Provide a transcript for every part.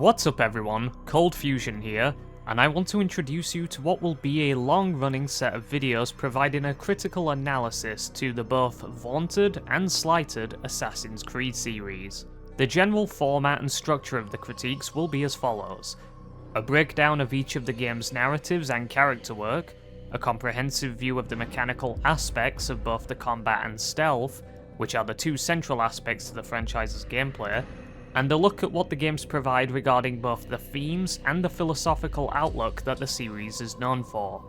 What's up everyone, Cold Fusion here, and I want to introduce you to what will be a long-running set of videos providing a critical analysis to the both vaunted and slighted Assassin's Creed series. The general format and structure of the critiques will be as follows: a breakdown of each of the game's narratives and character work, a comprehensive view of the mechanical aspects of both the combat and stealth, which are the two central aspects to the franchise's gameplay, and a look at what the games provide regarding both the themes and the philosophical outlook that the series is known for.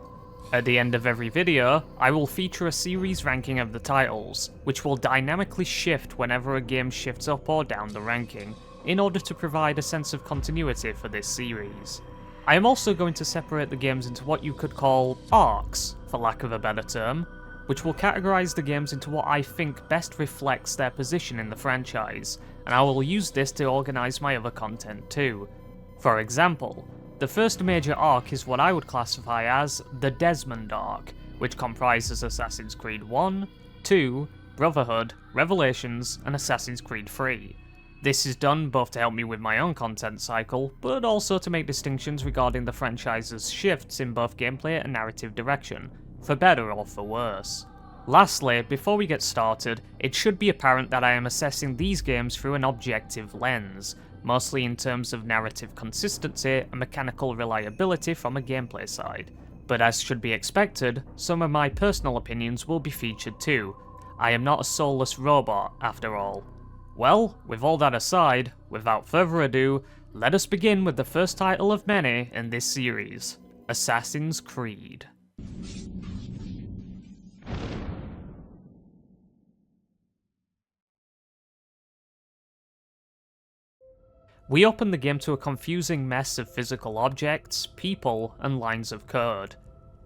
At the end of every video, I will feature a series ranking of the titles, which will dynamically shift whenever a game shifts up or down the ranking, in order to provide a sense of continuity for this series. I am also going to separate the games into what you could call arcs, for lack of a better term, which will categorise the games into what I think best reflects their position in the franchise, and I will use this to organise my other content too. For example, the first major arc is what I would classify as the Desmond arc, which comprises Assassin's Creed 1, 2, Brotherhood, Revelations, and Assassin's Creed 3. This is done both to help me with my own content cycle, but also to make distinctions regarding the franchise's shifts in both gameplay and narrative direction, for better or for worse. Lastly, before we get started, it should be apparent that I am assessing these games through an objective lens, mostly in terms of narrative consistency and mechanical reliability from a gameplay side. But as should be expected, some of my personal opinions will be featured too. I am not a soulless robot, after all. Well, with all that aside, without further ado, let us begin with the first title of many in this series, Assassin's Creed. We open the game to a confusing mess of physical objects, people, and lines of code.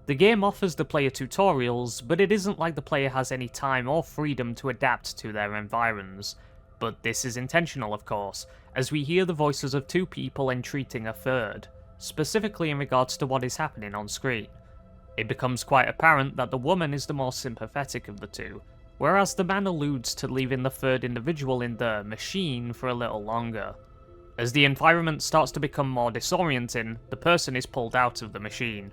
The game offers the player tutorials, but it isn't like the player has any time or freedom to adapt to their environs. But this is intentional, of course, as we hear the voices of two people entreating a third, specifically in regards to what is happening on screen. It becomes quite apparent that the woman is the more sympathetic of the two, whereas the man alludes to leaving the third individual in the machine for a little longer. As the environment starts to become more disorienting, the person is pulled out of the machine.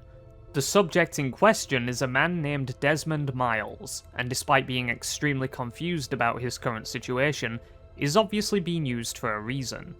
The subject in question is a man named Desmond Miles, and despite being extremely confused about his current situation, is obviously being used for a reason.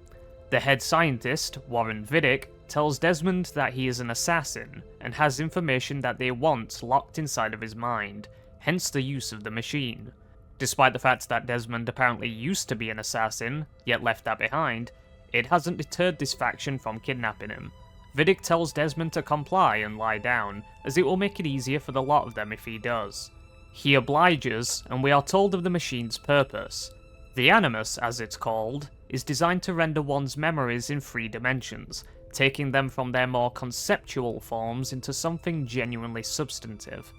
The head scientist, Warren Vidic, tells Desmond that he is an assassin, and has information that they want locked inside of his mind, hence the use of the machine. Despite the fact that Desmond apparently used to be an assassin, yet left that behind, it hasn't deterred this faction from kidnapping him. Vidic tells Desmond to comply and lie down, as it will make it easier for the lot of them if he does. He obliges, and we are told of the machine's purpose. The Animus, as it's called, is designed to render one's memories in 3 dimensions, taking them from their more conceptual forms into something genuinely substantive.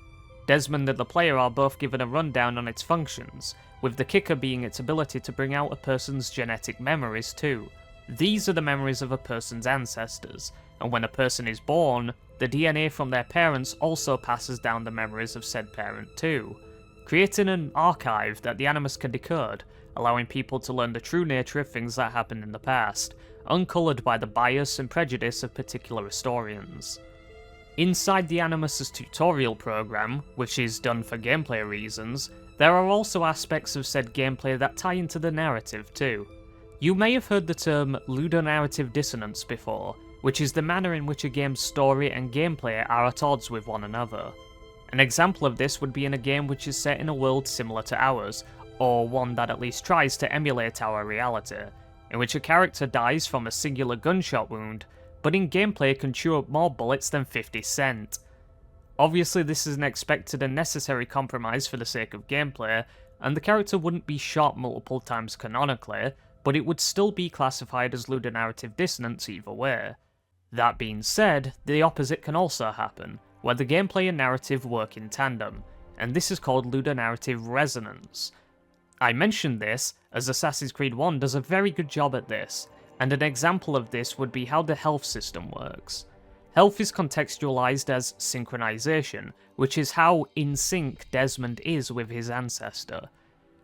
Desmond and the player are both given a rundown on its functions, with the kicker being its ability to bring out a person's genetic memories too. These are the memories of a person's ancestors, and when a person is born, the DNA from their parents also passes down the memories of said parent too, creating an archive that the Animus can decode, allowing people to learn the true nature of things that happened in the past, uncoloured by the bias and prejudice of particular historians. Inside the Animus's tutorial program, which is done for gameplay reasons, there are also aspects of said gameplay that tie into the narrative too. You may have heard the term ludonarrative dissonance before, which is the manner in which a game's story and gameplay are at odds with one another. An example of this would be in a game which is set in a world similar to ours, or one that at least tries to emulate our reality, in which a character dies from a singular gunshot wound, but in gameplay can chew up more bullets than 50 Cent. Obviously this is an expected and necessary compromise for the sake of gameplay, and the character wouldn't be shot multiple times canonically, but it would still be classified as ludonarrative dissonance either way. That being said, the opposite can also happen, where the gameplay and narrative work in tandem, and this is called ludonarrative resonance. I mention this as Assassin's Creed 1 does a very good job at this, and an example of this would be how the health system works. Health is contextualized as synchronization, which is how in sync Desmond is with his ancestor.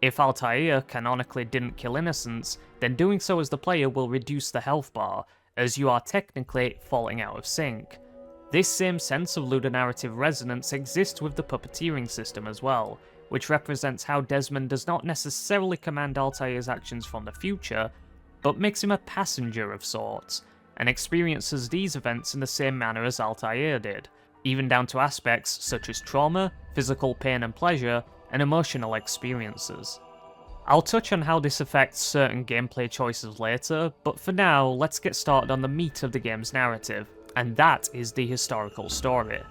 If Altair canonically didn't kill innocents, then doing so as the player will reduce the health bar, as you are technically falling out of sync. This same sense of ludonarrative resonance exists with the puppeteering system as well, which represents how Desmond does not necessarily command Altair's actions from the future, but makes him a passenger of sorts, and experiences these events in the same manner as Altair did, even down to aspects such as trauma, physical pain and pleasure, and emotional experiences. I'll touch on how this affects certain gameplay choices later, but for now, let's get started on the meat of the game's narrative, and that is the historical story.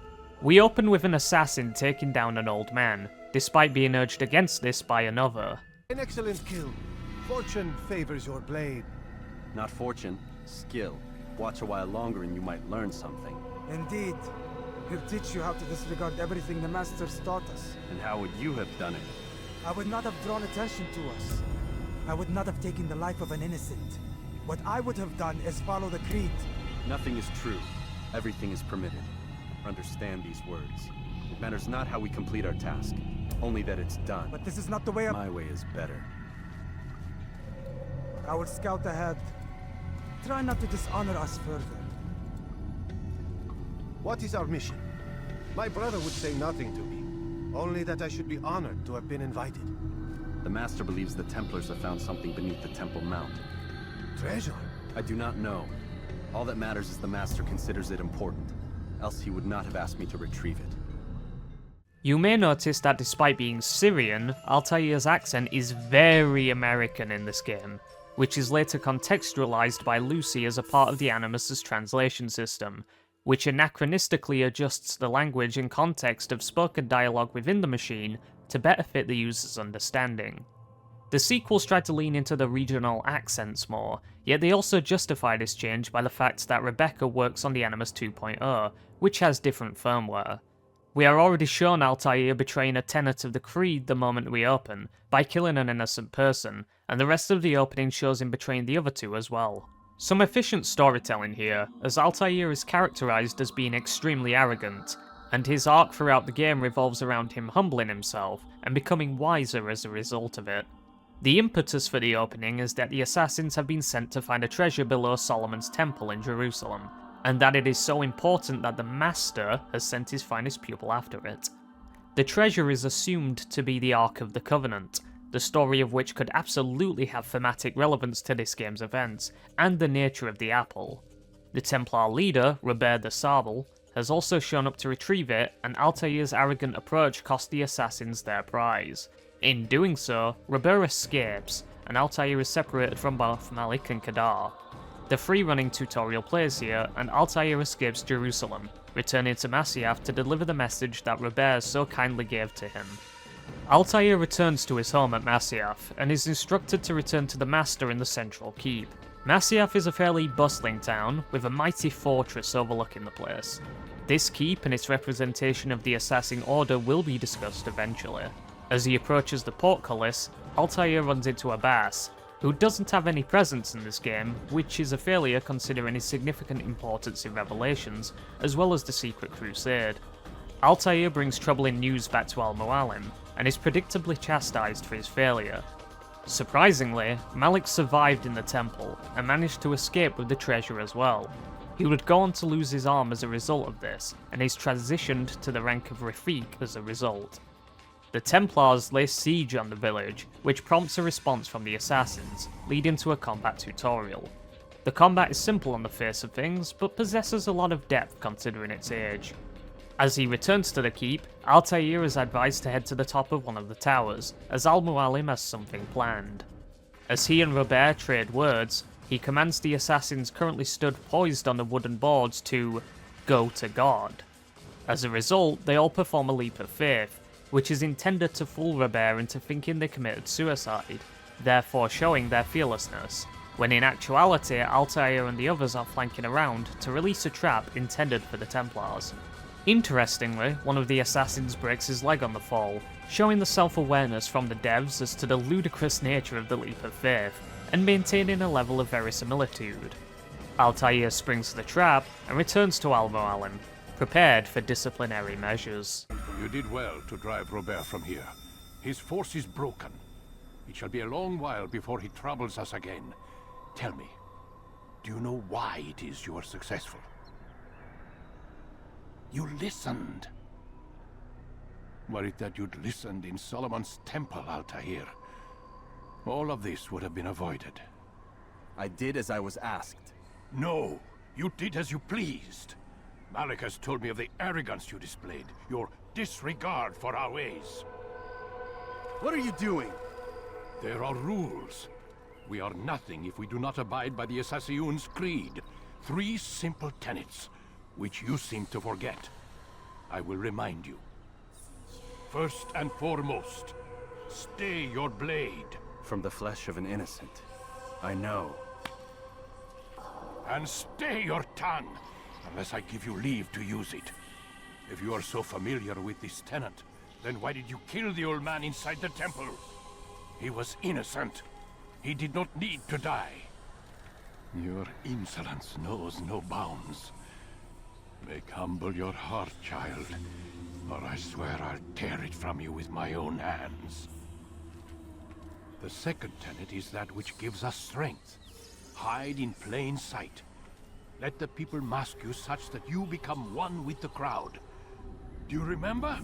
We open with an assassin taking down an old man, despite being urged against this by another. An excellent kill. Fortune favors your blade. Not fortune, skill. Watch a while longer and you might learn something. Indeed. He'll teach you how to disregard everything the Masters taught us. And how would you have done it? I would not have drawn attention to us. I would not have taken the life of an innocent. What I would have done is follow the creed. Nothing is true. Everything is permitted. Understand these words. It matters not how we complete our task, only that it's done. But this is not the way My way is better. I will scout ahead. Try not to dishonor us further. What is our mission? My brother would say nothing to me, only that I should be honored to have been invited. The Master believes the Templars have found something beneath the Temple Mount. Treasure? I do not know. All that matters is the Master considers it important, else he would not have asked me to retrieve it. You may notice that despite being Syrian, Altair's accent is very American in this game, which is later contextualized by Lucy as a part of the Animus's translation system, which anachronistically adjusts the language and context of spoken dialogue within the machine to better fit the user's understanding. The sequels tried to lean into the regional accents more, yet they also justify this change by the fact that Rebecca works on the Animus 2.0, which has different firmware. We are already shown Altair betraying a tenet of the Creed the moment we open, by killing an innocent person, and the rest of the opening shows him betraying the other two as well. Some efficient storytelling here, as Altair is characterized as being extremely arrogant, and his arc throughout the game revolves around him humbling himself and becoming wiser as a result of it. The impetus for the opening is that the assassins have been sent to find a treasure below Solomon's temple in Jerusalem, and that it is so important that the Master has sent his finest pupil after it. The treasure is assumed to be the Ark of the Covenant, the story of which could absolutely have thematic relevance to this game's events, and the nature of the apple. The Templar leader, Robert the Sable, has also shown up to retrieve it, and Altair's arrogant approach cost the assassins their prize. In doing so, Robert escapes, and Altair is separated from both Malik and Kadar. The free-running tutorial plays here, and Altair escapes Jerusalem, returning to Masyaf to deliver the message that Robert so kindly gave to him. Altair returns to his home at Masyaf, and is instructed to return to the Master in the central keep. Masyaf is a fairly bustling town, with a mighty fortress overlooking the place. This keep and its representation of the Assassin Order will be discussed eventually. As he approaches the portcullis, Altair runs into Abbas, who doesn't have any presence in this game, which is a failure considering his significant importance in Revelations, as well as the Secret Crusade. Altair brings troubling news back to Al-Mualim, and is predictably chastised for his failure. Surprisingly, Malik survived in the temple, and managed to escape with the treasure as well. He would go on to lose his arm as a result of this, and is transitioned to the rank of Rafiq as a result. The Templars lay siege on the village, which prompts a response from the assassins, leading to a combat tutorial. The combat is simple on the face of things, but possesses a lot of depth considering its age. As he returns to the keep, Altair is advised to head to the top of one of the towers, as Al-Mualim has something planned. As he and Robert trade words, he commands the assassins currently stood poised on the wooden boards to go to God. As a result, they all perform a leap of faith, which is intended to fool Robert into thinking they committed suicide, therefore showing their fearlessness, when in actuality Altair and the others are flanking around to release a trap intended for the Templars. Interestingly, one of the assassins breaks his leg on the fall, showing the self-awareness from the devs as to the ludicrous nature of the leap of faith, and maintaining a level of verisimilitude. Altair springs the trap and returns to Al-Mualim, prepared for disciplinary measures. You did well to drive Robert from here. His force is broken. It shall be a long while before he troubles us again. Tell me, Do you know why it is you are successful? You listened. Were it that you'd listened in Solomon's temple, Altair, all of this would have been avoided. I did as I was asked. No, you did as you pleased. Malik has told me of the arrogance you displayed, your disregard for our ways. What are you doing? There are rules. We are nothing if we do not abide by the Assassin's creed. 3 simple tenets, which you seem to forget. I will remind you. First and foremost, stay your blade. From the flesh of an innocent. I know. And stay your tongue, unless I give you leave to use it. If you are so familiar with this tenet, then why did you kill the old man inside the temple? He was innocent. He did not need to die. Your insolence knows no bounds. Make humble your heart, child, or I swear I'll tear it from you with my own hands. The second tenet is that which gives us strength. Hide in plain sight. Let the people mask you such that you become one with the crowd. Do you remember?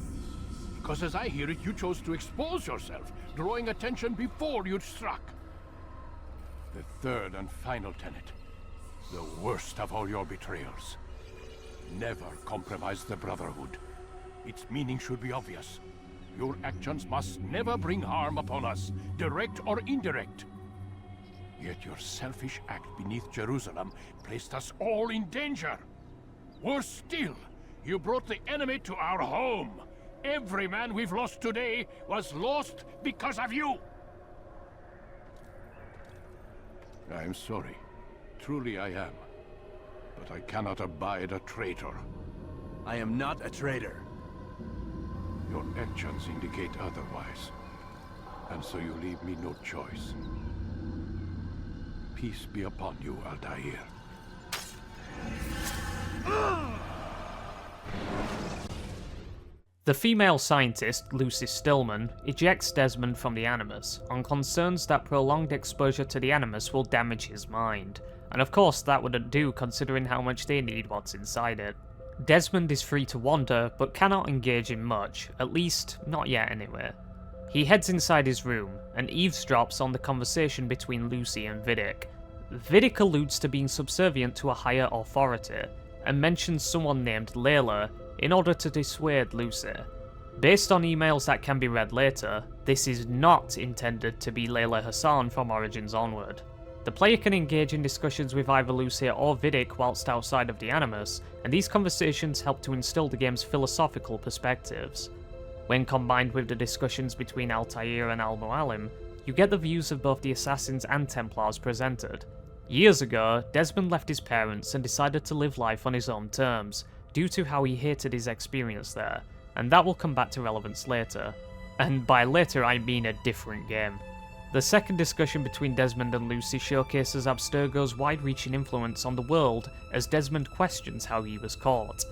Because as I hear it, you chose to expose yourself, drawing attention before you'd struck. The third and final tenet, the worst of all your betrayals. Never compromise the Brotherhood. Its meaning should be obvious. Your actions must never bring harm upon us, direct or indirect. Yet your selfish act beneath Jerusalem placed us all in danger. Worse still, you brought the enemy to our home. Every man we've lost today was lost because of you. I am sorry. Truly I am. But I cannot abide a traitor. I am not a traitor. Your actions indicate otherwise. And so you leave me no choice. Peace be upon you, Altair. The female scientist, Lucy Stillman, ejects Desmond from the Animus on concerns that prolonged exposure to the Animus will damage his mind, and of course that wouldn't do considering how much they need what's inside it. Desmond is free to wander, but cannot engage in much, at least not yet anyway. He heads inside his room, and eavesdrops on the conversation between Lucy and Vidic. Vidic alludes to being subservient to a higher authority, and mentions someone named Layla in order to dissuade Lucy. Based on emails that can be read later, this is not intended to be Layla Hassan from Origins onward. The player can engage in discussions with either Lucy or Vidic whilst outside of the Animus, and these conversations help to instill the game's philosophical perspectives. When combined with the discussions between Altair and Al-Mualim, you get the views of both the Assassins and Templars presented. Years ago, Desmond left his parents and decided to live life on his own terms, due to how he hated his experience there, and that will come back to relevance later. And by later I mean a different game. The second discussion between Desmond and Lucy showcases Abstergo's wide-reaching influence on the world as Desmond questions how he was caught.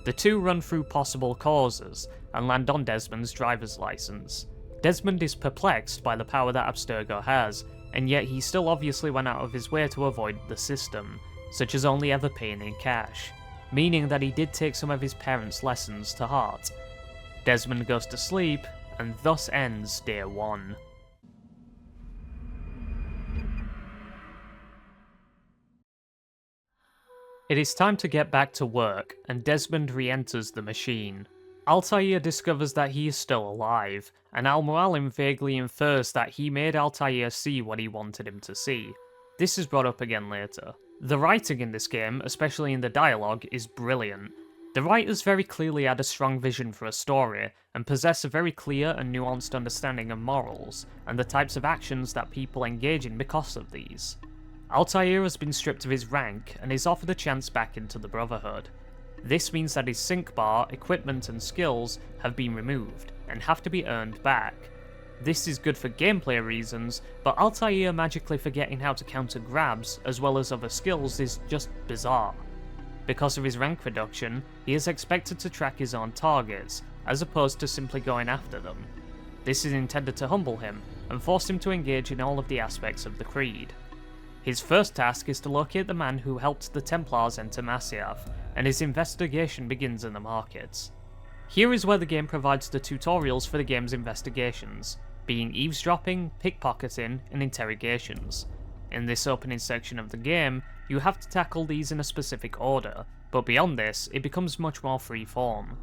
The two run through possible causes, and land on Desmond's driver's license. Desmond is perplexed by the power that Abstergo has, and yet he still obviously went out of his way to avoid the system, such as only ever paying in cash, meaning that he did take some of his parents' lessons to heart. Desmond goes to sleep, and thus ends Day 1. It is time to get back to work, and Desmond re-enters the machine. Altair discovers that he is still alive, and Al-Mualim vaguely infers that he made Altair see what he wanted him to see. This is brought up again later. The writing in this game, especially in the dialogue, is brilliant. The writers very clearly had a strong vision for a story, and possess a very clear and nuanced understanding of morals, and the types of actions that people engage in because of these. Altair has been stripped of his rank, and is offered a chance back into the Brotherhood. This means that his sync bar, equipment and skills have been removed, and have to be earned back. This is good for gameplay reasons, but Altair magically forgetting how to counter grabs as well as other skills is just bizarre. Because of his rank reduction, he is expected to track his own targets, as opposed to simply going after them. This is intended to humble him, and force him to engage in all of the aspects of the creed. His first task is to locate the man who helped the Templars enter Masyaf, and his investigation begins in the markets. Here is where the game provides the tutorials for the game's investigations, being eavesdropping, pickpocketing, and interrogations. In this opening section of the game, you have to tackle these in a specific order, but beyond this, it becomes much more free-form.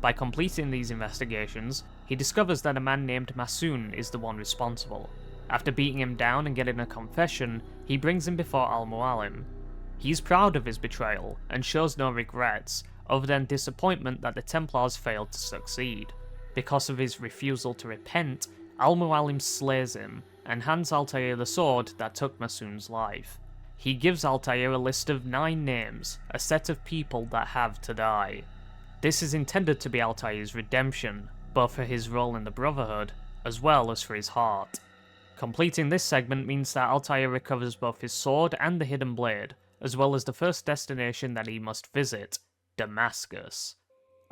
By completing these investigations, he discovers that a man named Masoon is the one responsible. After beating him down and getting a confession, he brings him before Al-Mualim. He's proud of his betrayal, and shows no regrets, other than disappointment that the Templars failed to succeed. Because of his refusal to repent, Al-Mualim slays him, and hands Altair the sword that took Masoon's life. He gives Altair a list of 9 names, a set of people that have to die. This is intended to be Altair's redemption, both for his role in the Brotherhood, as well as for his heart. Completing this segment means that Altair recovers both his sword and the hidden blade, as well as the first destination that he must visit, Damascus.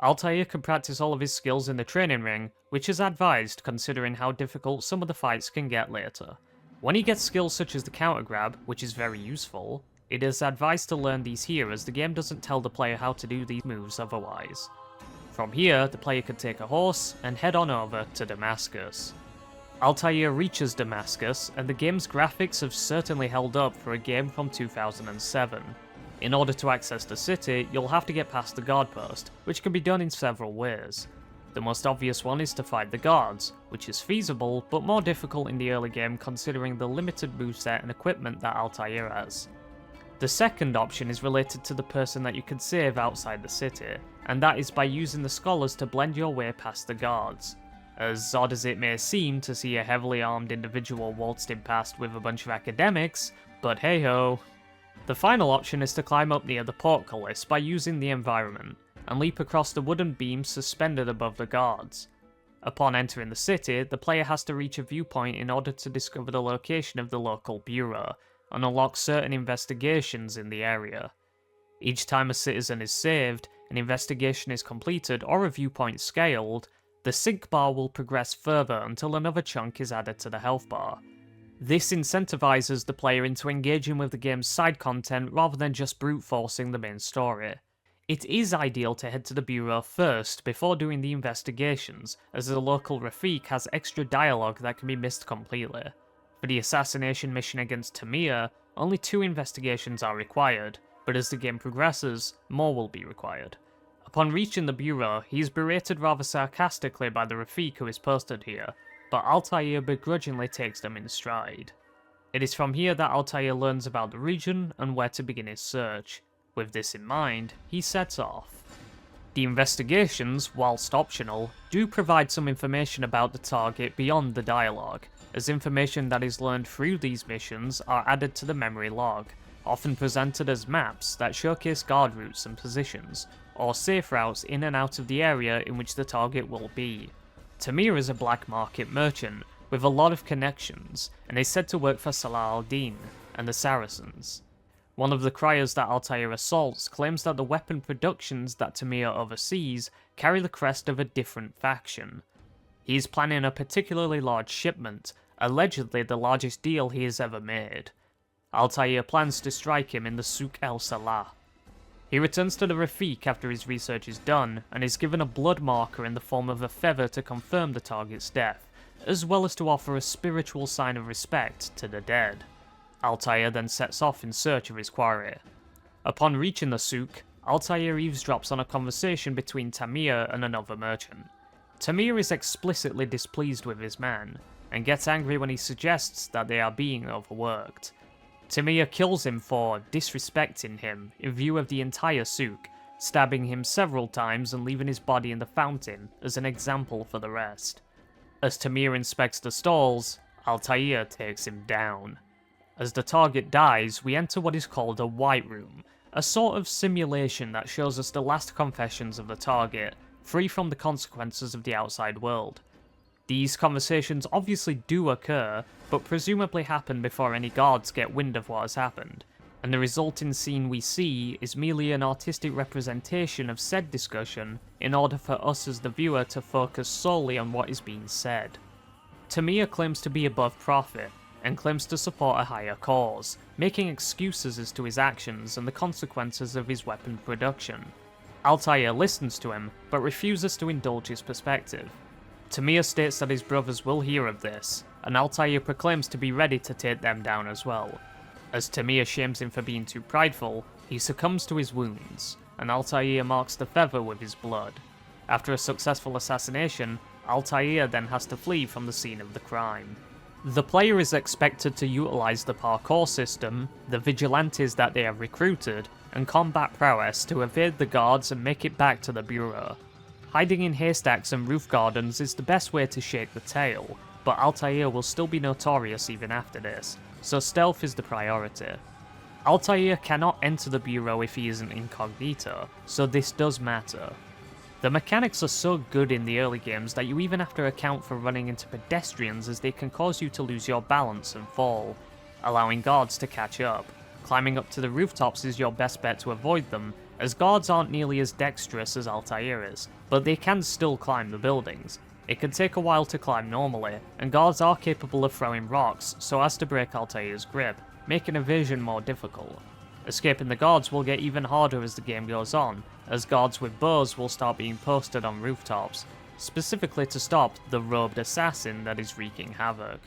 Altair can practice all of his skills in the training ring, which is advised considering how difficult some of the fights can get later. When he gets skills such as the counter grab, which is very useful, it is advised to learn these here as the game doesn't tell the player how to do these moves otherwise. From here, the player can take a horse and head on over to Damascus. Altair reaches Damascus, and the game's graphics have certainly held up for a game from 2007. In order to access the city, you'll have to get past the guard post, which can be done in several ways. The most obvious one is to fight the guards, which is feasible, but more difficult in the early game considering the limited moveset and equipment that Altair has. The second option is related to the person that you can save outside the city, and that is by using the scholars to blend your way past the guards. As odd as it may seem to see a heavily armed individual waltzing past with a bunch of academics, but hey ho. The final option is to climb up near the portcullis by using the environment, and leap across the wooden beams suspended above the guards. Upon entering the city, the player has to reach a viewpoint in order to discover the location of the local bureau, and unlock certain investigations in the area. Each time a citizen is saved, an investigation is completed or a viewpoint scaled, the sync bar will progress further until another chunk is added to the health bar. This incentivizes the player into engaging with the game's side content rather than just brute forcing the main story. It is ideal to head to the bureau first before doing the investigations, as the local Rafik has extra dialogue that can be missed completely. For the assassination mission against Tamir, only 2 investigations are required, but as the game progresses, more will be required. Upon reaching the bureau, he is berated rather sarcastically by the Rafik who is posted here, but Altair begrudgingly takes them in stride. It is from here that Altair learns about the region and where to begin his search. With this in mind, he sets off. The investigations, whilst optional, do provide some information about the target beyond the dialogue, as information that is learned through these missions are added to the memory log, often presented as maps that showcase guard routes and positions, or safe routes in and out of the area in which the target will be. Tamir is a black market merchant, with a lot of connections, and is said to work for Salah al-Din and the Saracens. One of the criers that Altair assaults claims that the weapon productions that Tamir oversees carry the crest of a different faction. He is planning a particularly large shipment, allegedly the largest deal he has ever made. Altair plans to strike him in the Souk el Salah. He returns to the Rafik after his research is done, and is given a blood marker in the form of a feather to confirm the target's death, as well as to offer a spiritual sign of respect to the dead. Altair then sets off in search of his quarry. Upon reaching the souk, Altair eavesdrops on a conversation between Tamir and another merchant. Tamir is explicitly displeased with his man, and gets angry when he suggests that they are being overworked. Tamir kills him for disrespecting him in view of the entire souk, stabbing him several times and leaving his body in the fountain as an example for the rest. As Tamir inspects the stalls, Altair takes him down. As the target dies, we enter what is called a white room, a sort of simulation that shows us the last confessions of the target, free from the consequences of the outside world. These conversations obviously do occur, but presumably happen before any guards get wind of what has happened, and the resulting scene we see is merely an artistic representation of said discussion in order for us as the viewer to focus solely on what is being said. Tamir claims to be above profit, and claims to support a higher cause, making excuses as to his actions and the consequences of his weapon production. Altair listens to him, but refuses to indulge his perspective. Tamiya states that his brothers will hear of this, and Altair proclaims to be ready to take them down as well. As Tamiya shames him for being too prideful, he succumbs to his wounds, and Altair marks the feather with his blood. After a successful assassination, Altair then has to flee from the scene of the crime. The player is expected to utilise the parkour system, the vigilantes that they have recruited, and combat prowess to evade the guards and make it back to the bureau. Hiding in haystacks and roof gardens is the best way to shake the tail, but Altair will still be notorious even after this, so stealth is the priority. Altair cannot enter the bureau if he isn't incognito, so this does matter. The mechanics are so good in the early games that you even have to account for running into pedestrians, as they can cause you to lose your balance and fall, allowing guards to catch up. Climbing up to the rooftops is your best bet to avoid them, as guards aren't nearly as dexterous as Altair is, but they can still climb the buildings. It can take a while to climb normally, and guards are capable of throwing rocks so as to break Altair's grip, making evasion more difficult. Escaping the guards will get even harder as the game goes on, as guards with bows will start being posted on rooftops, specifically to stop the robed assassin that is wreaking havoc.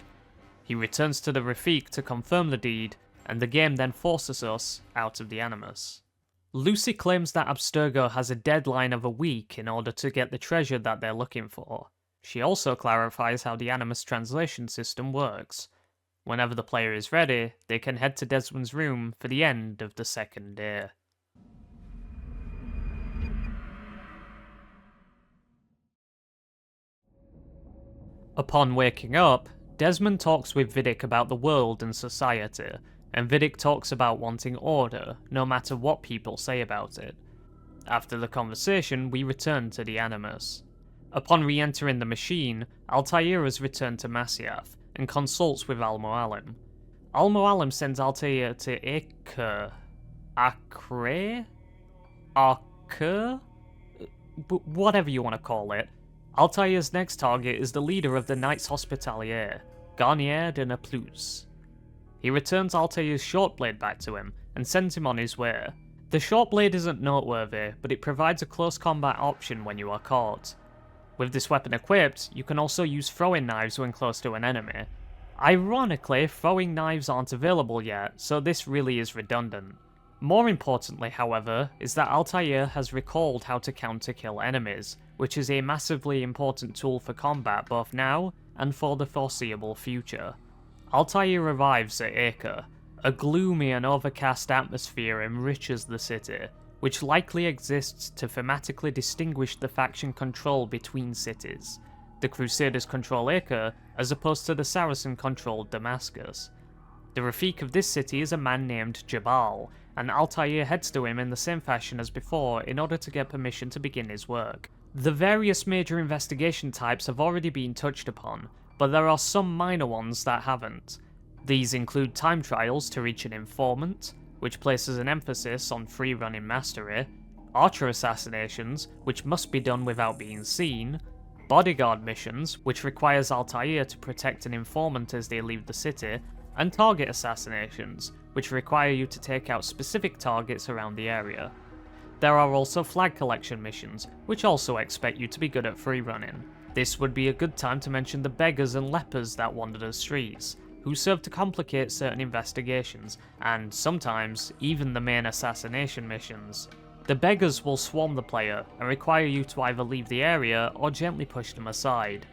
He returns to the Rafik to confirm the deed, and the game then forces us out of the Animus. Lucy claims that Abstergo has a deadline of a week in order to get the treasure that they're looking for. She also clarifies how the Animus translation system works. Whenever the player is ready, they can head to Desmond's room for the end of the second day. Upon waking up, Desmond talks with Vidic about the world and society, and Vidic talks about wanting order, no matter what people say about it. After the conversation, we return to the Animus. Upon re-entering the machine, Altair has returned to Masyaf, and consults with Al-Mualim. Al-Mualim sends Altair to Acre? Whatever you want to call it. Altair's next target is the leader of the Knights Hospitalier, Garnier de Naplouse. He returns Altair's short blade back to him, and sends him on his way. The short blade isn't noteworthy, but it provides a close combat option when you are caught. With this weapon equipped, you can also use throwing knives when close to an enemy. Ironically, throwing knives aren't available yet, so this really is redundant. More importantly, however, is that Altair has recalled how to counter-kill enemies, which is a massively important tool for combat both now and for the foreseeable future. Altair arrives at Acre. A gloomy and overcast atmosphere enriches the city, which likely exists to thematically distinguish the faction control between cities. The Crusaders control Acre, as opposed to the Saracen-controlled Damascus. The Rafik of this city is a man named Jabal, and Altair heads to him in the same fashion as before in order to get permission to begin his work. The various major investigation types have already been touched upon, but there are some minor ones that haven't. These include time trials to reach an informant, which places an emphasis on free-running mastery, archer assassinations, which must be done without being seen, bodyguard missions, which requires Altair to protect an informant as they leave the city, and target assassinations, which require you to take out specific targets around the area. There are also flag collection missions, which also expect you to be good at free-running. This would be a good time to mention the beggars and lepers that wander the streets, who serve to complicate certain investigations, and sometimes even the main assassination missions. The beggars will swarm the player and require you to either leave the area or gently push them aside.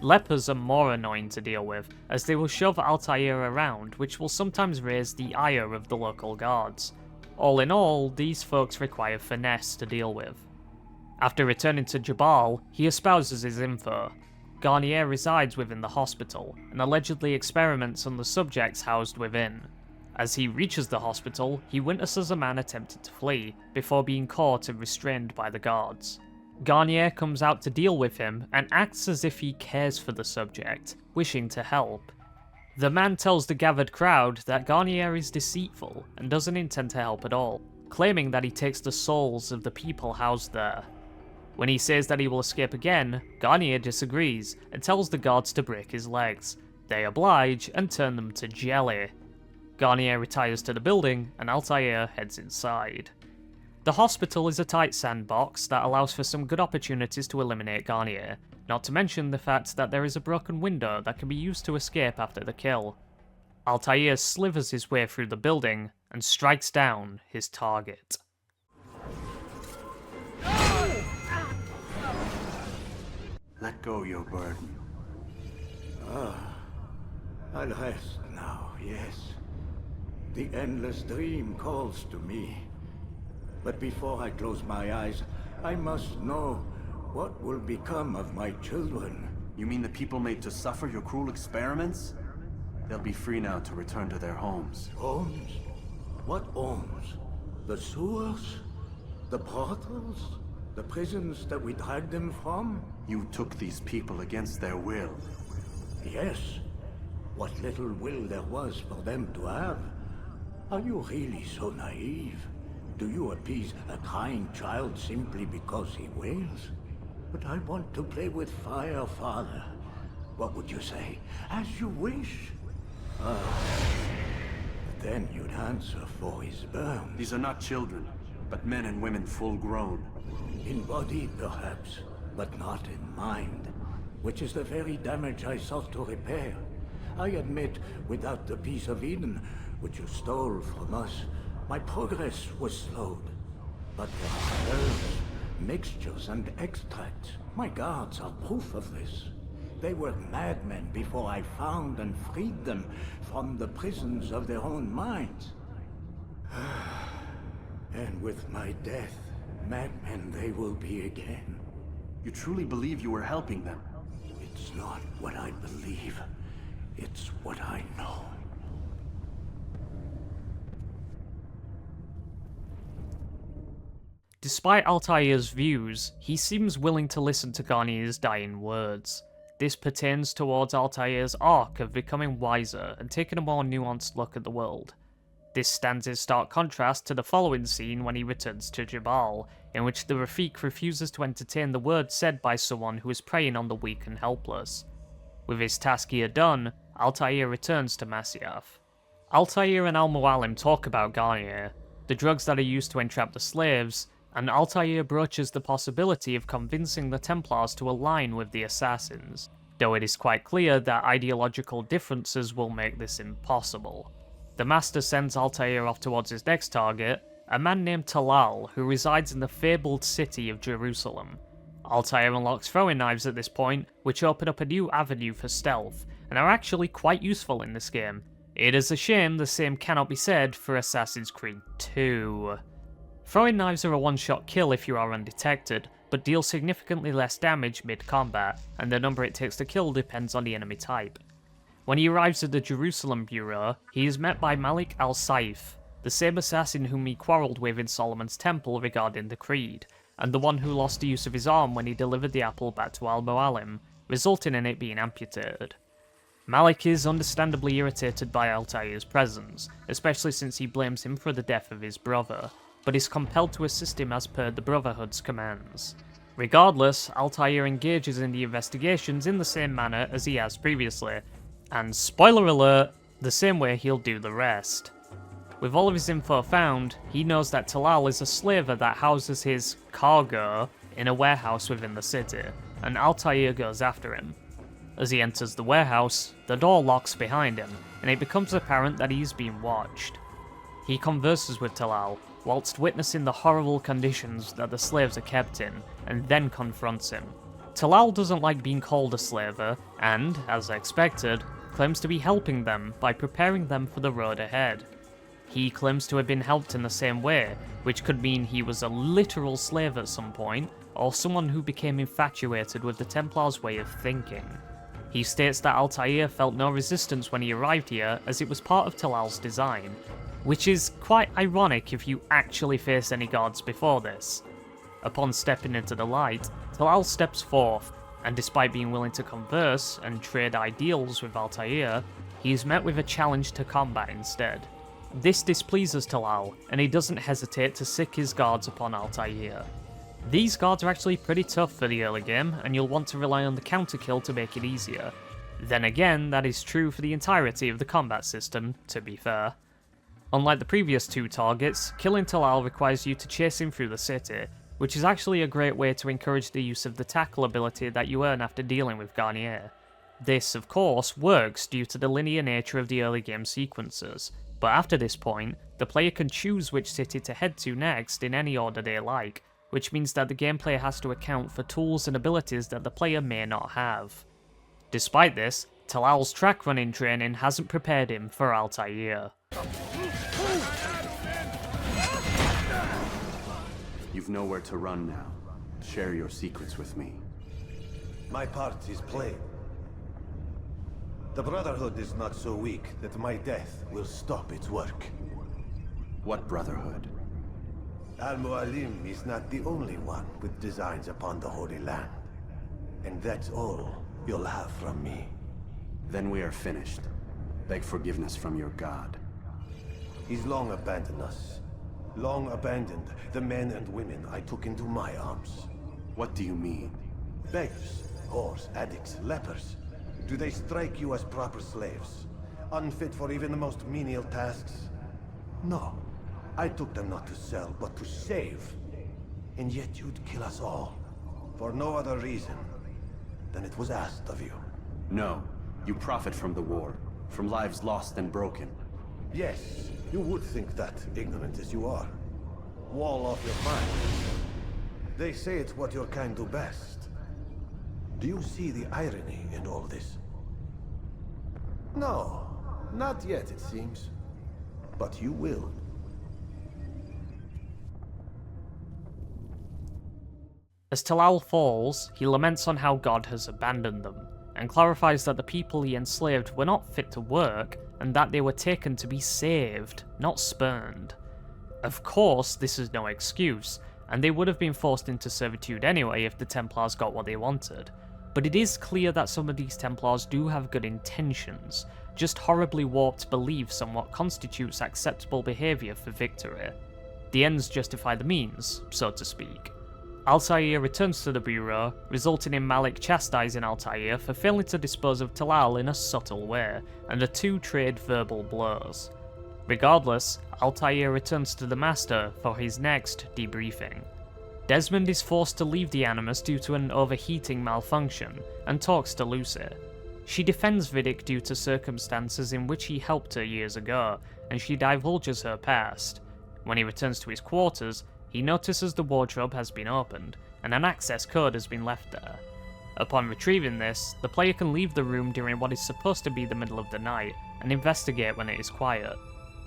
Lepers are more annoying to deal with, as they will shove Altair around, which will sometimes raise the ire of the local guards. All in all, these folks require finesse to deal with. After returning to Jabal, he espouses his info. Garnier resides within the hospital, and allegedly experiments on the subjects housed within. As he reaches the hospital, he witnesses a man attempting to flee, before being caught and restrained by the guards. Garnier comes out to deal with him, and acts as if he cares for the subject, wishing to help. The man tells the gathered crowd that Garnier is deceitful, and doesn't intend to help at all, claiming that he takes the souls of the people housed there. When he says that he will escape again, Garnier disagrees and tells the guards to break his legs. They oblige and turn them to jelly. Garnier retires to the building, and Altair heads inside. The hospital is a tight sandbox that allows for some good opportunities to eliminate Garnier, not to mention the fact that there is a broken window that can be used to escape after the kill. Altair slithers his way through the building and strikes down his target. Let go your burden. I'll rest now, yes. The endless dream calls to me. But before I close my eyes, I must know what will become of my children. You mean the people made to suffer your cruel experiments? They'll be free now to return to their homes. Homes? What homes? The sewers? The portals? The prisons that we dragged them from? You took these people against their will. Yes. What little will there was for them to have. Are you really so naive? Do you appease a crying child simply because he wails? But I want to play with fire, Father. What would you say? As you wish. Then you'd answer for his burn. These are not children, but men and women full grown. In body, perhaps, but not in mind. Which is the very damage I sought to repair. I admit, without the piece of Eden, which you stole from us, my progress was slowed. But there are herbs, mixtures, and extracts. My guards are proof of this. They were madmen before I found and freed them from the prisons of their own minds. And with my death, madmen they will be again. You truly believe you were helping them? It's not what I believe. It's what I know. Despite Altair's views, he seems willing to listen to Garnier's dying words. This pertains towards Altair's arc of becoming wiser and taking a more nuanced look at the world. This stands in stark contrast to the following scene when he returns to Jabal, in which the Rafik refuses to entertain the words said by someone who is preying on the weak and helpless. With his task here done, Altair returns to Masyaf. Altair and Al-Mualim talk about Garnier, the drugs that are used to entrap the slaves, and Altair broaches the possibility of convincing the Templars to align with the Assassins, though it is quite clear that ideological differences will make this impossible. The Master sends Altair off towards his next target, a man named Talal who resides in the fabled city of Jerusalem. Altair unlocks throwing knives at this point, which open up a new avenue for stealth, and are actually quite useful in this game. It is a shame the same cannot be said for Assassin's Creed 2. Throwing knives are a one-shot kill if you are undetected, but deal significantly less damage mid-combat, and the number it takes to kill depends on the enemy type. When he arrives at the Jerusalem Bureau, he is met by Malik al-Saif, the same assassin whom he quarrelled with in Solomon's Temple regarding the Creed, and the one who lost the use of his arm when he delivered the apple back to Al-Mualim, resulting in it being amputated. Malik is understandably irritated by Altair's presence, especially since he blames him for the death of his brother, but is compelled to assist him as per the Brotherhood's commands. Regardless, Altair engages in the investigations in the same manner as he has previously, and spoiler alert, the same way he'll do the rest. With all of his info found, he knows that Talal is a slaver that houses his cargo in a warehouse within the city, and Altair goes after him. As he enters the warehouse, the door locks behind him, and it becomes apparent that he's being watched. He converses with Talal, whilst witnessing the horrible conditions that the slaves are kept in, and then confronts him. Talal doesn't like being called a slaver, and, as expected, claims to be helping them by preparing them for the road ahead. He claims to have been helped in the same way, which could mean he was a literal slave at some point, or someone who became infatuated with the Templars' way of thinking. He states that Altair felt no resistance when he arrived here, as it was part of Talal's design, which is quite ironic if you actually face any guards before this. Upon stepping into the light, Talal steps forth, and despite being willing to converse and trade ideals with Altair, he is met with a challenge to combat instead. This displeases Talal, and he doesn't hesitate to sick his guards upon Altair. These guards are actually pretty tough for the early game, and you'll want to rely on the counter kill to make it easier. Then again, that is true for the entirety of the combat system, to be fair. Unlike the previous two targets, killing Talal requires you to chase him through the city, which is actually a great way to encourage the use of the tackle ability that you earn after dealing with Garnier. This, of course, works due to the linear nature of the early game sequences, but after this point, the player can choose which city to head to next in any order they like, which means that the gameplay has to account for tools and abilities that the player may not have. Despite this, Talal's track running training hasn't prepared him for Altair. You've nowhere to run now. Share your secrets with me. My part is plain. The Brotherhood is not so weak that my death will stop its work. What Brotherhood? Al-Mualim is not the only one with designs upon the Holy Land. And that's all you'll have from me. Then we are finished. Beg forgiveness from your god. He's long abandoned us. Long abandoned the men and women I took into my arms. What do you mean? Beggars, whores, addicts, lepers. Do they strike you as proper slaves? Unfit for even the most menial tasks? No. I took them not to sell, but to save. And yet you'd kill us all. For no other reason than it was asked of you. No. You profit from the war. From lives lost and broken. Yes, you would think that, ignorant as you are. Wall off your mind. They say it's what your kind do best. Do you see the irony in all this? No, not yet it seems. But you will. As Talal falls, he laments on how God has abandoned them, and clarifies that the people he enslaved were not fit to work, and that they were taken to be saved, not spurned. Of course, this is no excuse, and they would have been forced into servitude anyway if the Templars got what they wanted. But it is clear that some of these Templars do have good intentions, just horribly warped beliefs on what constitutes acceptable behaviour for victory. The ends justify the means, so to speak. Altair returns to the Bureau, resulting in Malik chastising Altair for failing to dispose of Talal in a subtle way, and the two trade verbal blows. Regardless, Altair returns to the Master for his next debriefing. Desmond is forced to leave the Animus due to an overheating malfunction, and talks to Lucy. She defends Vidic due to circumstances in which he helped her years ago, and she divulges her past. When he returns to his quarters, he notices the wardrobe has been opened, and an access code has been left there. Upon retrieving this, the player can leave the room during what is supposed to be the middle of the night, and investigate when it is quiet.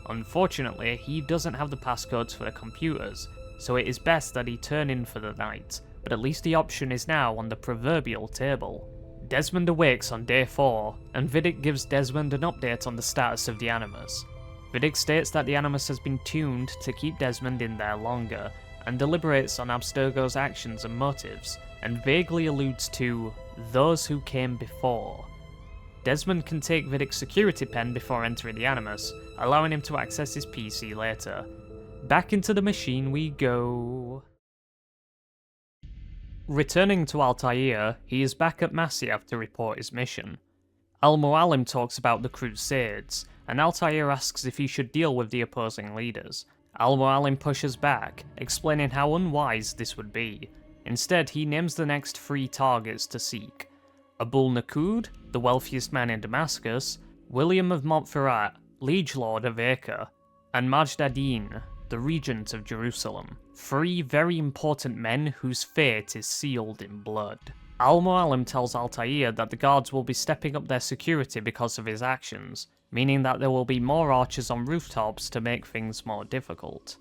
Unfortunately, he doesn't have the passcodes for the computers, so it is best that he turn in for the night, but at least the option is now on the proverbial table. Desmond awakes on day 4, and Vidic gives Desmond an update on the status of the Animus. Vidic states that the Animus has been tuned to keep Desmond in there longer, and deliberates on Abstergo's actions and motives, and vaguely alludes to those who came before. Desmond can take Vidic's security pen before entering the Animus, allowing him to access his PC later. Back into the machine we go. Returning to Altair, he is back at Masyaf to report his mission. Al-Mualim talks about the Crusades, and Altair asks if he should deal with the opposing leaders. Al-Mualim pushes back, explaining how unwise this would be. Instead, he names the next 3 targets to seek: Abul Nakud, the wealthiest man in Damascus, William of Montferrat, liege lord of Acre, and Majd ad-Din, the regent of Jerusalem. 3 very important men whose fate is sealed in blood. Al-Mualim tells Altair that the guards will be stepping up their security because of his actions, meaning that there will be more archers on rooftops to make things more difficult.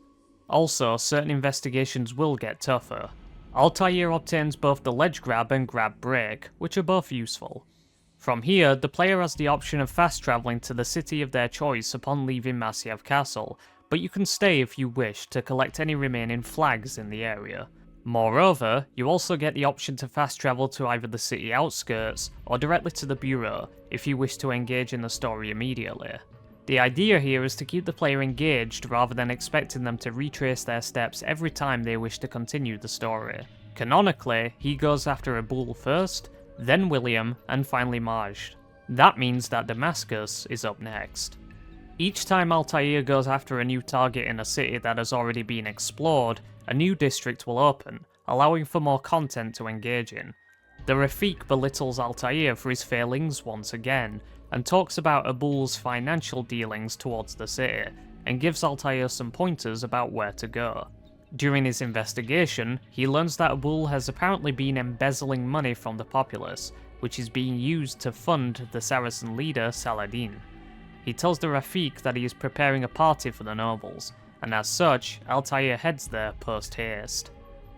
Also, certain investigations will get tougher. Altair obtains both the ledge grab and grab break, which are both useful. From here, the player has the option of fast travelling to the city of their choice upon leaving Masyaf Castle, but you can stay if you wish to collect any remaining flags in the area. Moreover, you also get the option to fast travel to either the city outskirts or directly to the Bureau if you wish to engage in the story immediately. The idea here is to keep the player engaged rather than expecting them to retrace their steps every time they wish to continue the story. Canonically, he goes after Abul first, then William, and finally Majd. That means that Damascus is up next. Each time Altair goes after a new target in a city that has already been explored, a new district will open, allowing for more content to engage in. The Rafik belittles Altair for his failings once again, and talks about Abul's financial dealings towards the city, and gives Altair some pointers about where to go. During his investigation, he learns that Abul has apparently been embezzling money from the populace, which is being used to fund the Saracen leader Saladin. He tells the Rafik that he is preparing a party for the nobles, and as such, Altair heads there post-haste.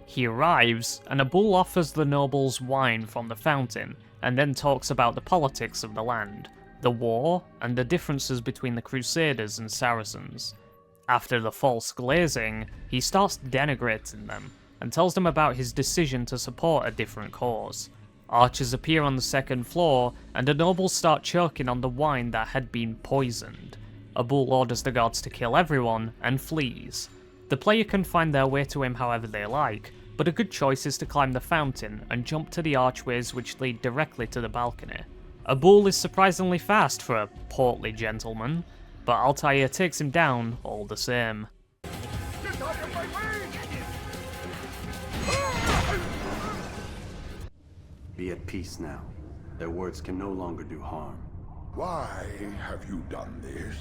He arrives, and Abul offers the nobles wine from the fountain, and then talks about the politics of the land, the war, and the differences between the Crusaders and Saracens. After the false glazing, he starts denigrating them, and tells them about his decision to support a different cause. Archers appear on the second floor, and the nobles start choking on the wine that had been poisoned. Abul orders the guards to kill everyone, and flees. The player can find their way to him however they like, but a good choice is to climb the fountain and jump to the archways which lead directly to the balcony. Abul is surprisingly fast for a portly gentleman, but Altair takes him down all the same. Be at peace now. Their words can no longer do harm. Why have you done this?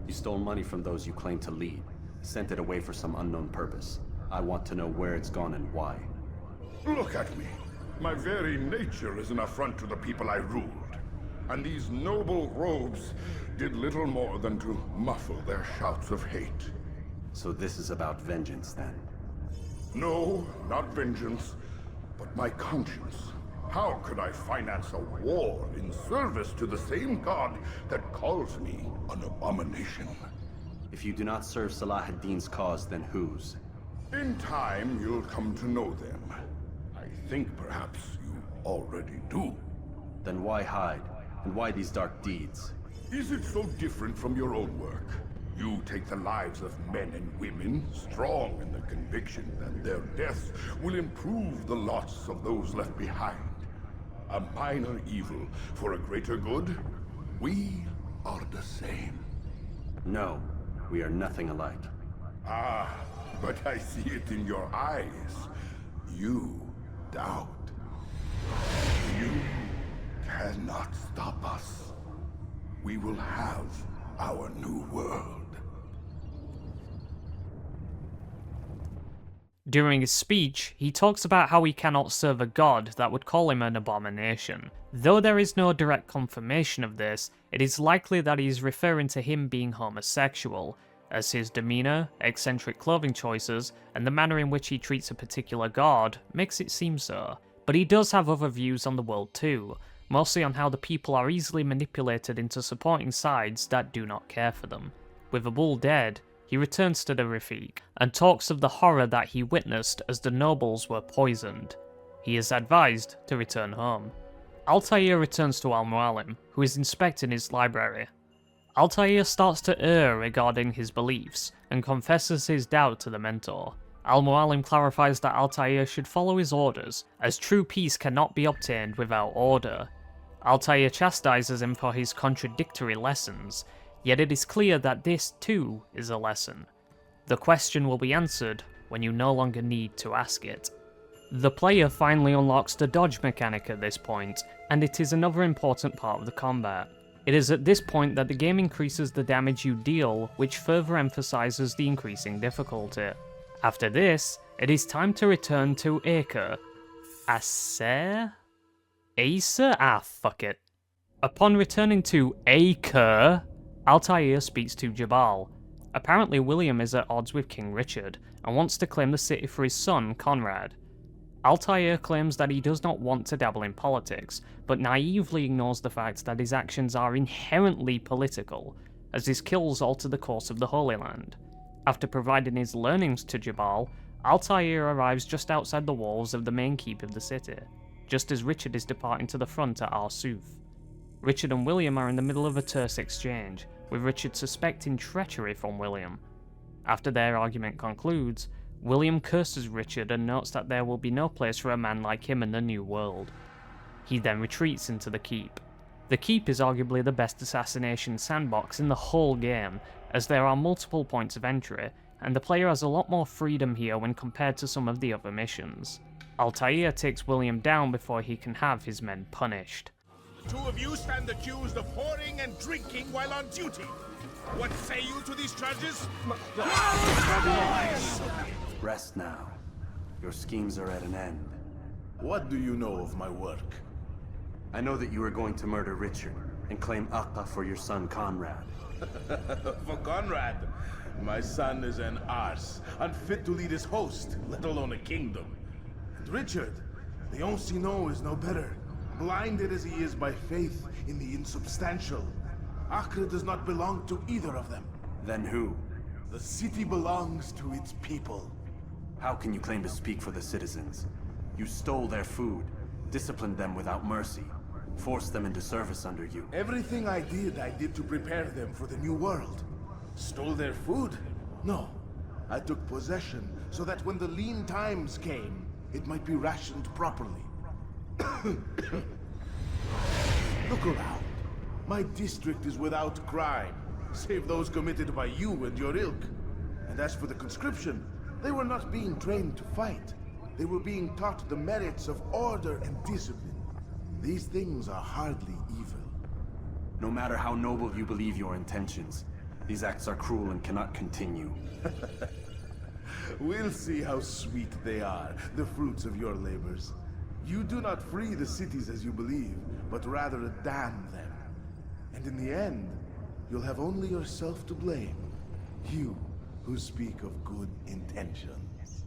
You stole money from those you claim to lead, sent it away for some unknown purpose. I want to know where it's gone and why. Look at me. My very nature is an affront to the people I ruled. And these noble robes did little more than to muffle their shouts of hate. So this is about vengeance then? No, not vengeance, but my conscience. How could I finance a war in service to the same god that calls me an abomination? If you do not serve Salah ad-Din's cause, then whose? In time, you'll come to know them. I think perhaps you already do. Then why hide? And why these dark deeds? Is it so different from your own work? You take the lives of men and women, strong in the conviction that their deaths will improve the lots of those left behind. A minor evil for a greater good? We are the same. No, we are nothing alike. Ah, but I see it in your eyes. You doubt. You cannot stop us. We will have our new world. During his speech, he talks about how he cannot serve a god that would call him an abomination. Though there is no direct confirmation of this, it is likely that he is referring to him being homosexual, as his demeanour, eccentric clothing choices, and the manner in which he treats a particular god makes it seem so. But he does have other views on the world too, mostly on how the people are easily manipulated into supporting sides that do not care for them. With Abul dead, he returns to the Rafik, and talks of the horror that he witnessed as the nobles were poisoned. He is advised to return home. Altair returns to Al-Mualim, who is inspecting his library. Altair starts to err regarding his beliefs, and confesses his doubt to the mentor. Al-Mualim clarifies that Altair should follow his orders, as true peace cannot be obtained without order. Altair chastises him for his contradictory lessons, yet it is clear that this too is a lesson. The question will be answered when you no longer need to ask it. The player finally unlocks the dodge mechanic at this point, and it is another important part of the combat. It is at this point that the game increases the damage you deal, which further emphasises the increasing difficulty. After this, it is time to return to Acre. Acer? Acer? Ah, fuck it. Upon returning to Acre, Altair speaks to Jabal. Apparently William is at odds with King Richard, and wants to claim the city for his son, Conrad. Altair claims that he does not want to dabble in politics, but naively ignores the fact that his actions are inherently political, as his kills alter the course of the Holy Land. After providing his learnings to Jabal, Altair arrives just outside the walls of the main keep of the city, just as Richard is departing to the front at Arsuf. Richard and William are in the middle of a terse exchange, with Richard suspecting treachery from William. After their argument concludes, William curses Richard and notes that there will be no place for a man like him in the New World. He then retreats into the keep. The Keep is arguably the best assassination sandbox in the whole game, as there are multiple points of entry, and the player has a lot more freedom here when compared to some of the other missions. Altair takes William down before he can have his men punished. The two of you stand accused of whoring and drinking while on duty. What say you to these charges? Rest now. Your schemes are at an end. What do you know of my work? I know that you are going to murder Richard and claim Akka for your son Conrad. For Conrad, my son is an arse, unfit to lead his host, let alone a kingdom. And Richard, the Ancien is no better. Blinded as he is by faith in the insubstantial. Acre does not belong to either of them. Then who? The city belongs to its people. How can you claim to speak for the citizens? You stole their food, disciplined them without mercy, forced them into service under you. Everything I did to prepare them for the new world. Stole their food? No. I took possession so that when the lean times came, it might be rationed properly. Look around. My district is without crime, save those committed by you and your ilk. And as for the conscription, they were not being trained to fight. They were being taught the merits of order and discipline. These things are hardly evil. No matter how noble you believe your intentions, these acts are cruel and cannot continue. We'll see how sweet they are, the fruits of your labors. You do not free the cities as you believe, but rather damn them. And in the end, you'll have only yourself to blame. You who speak of good intentions.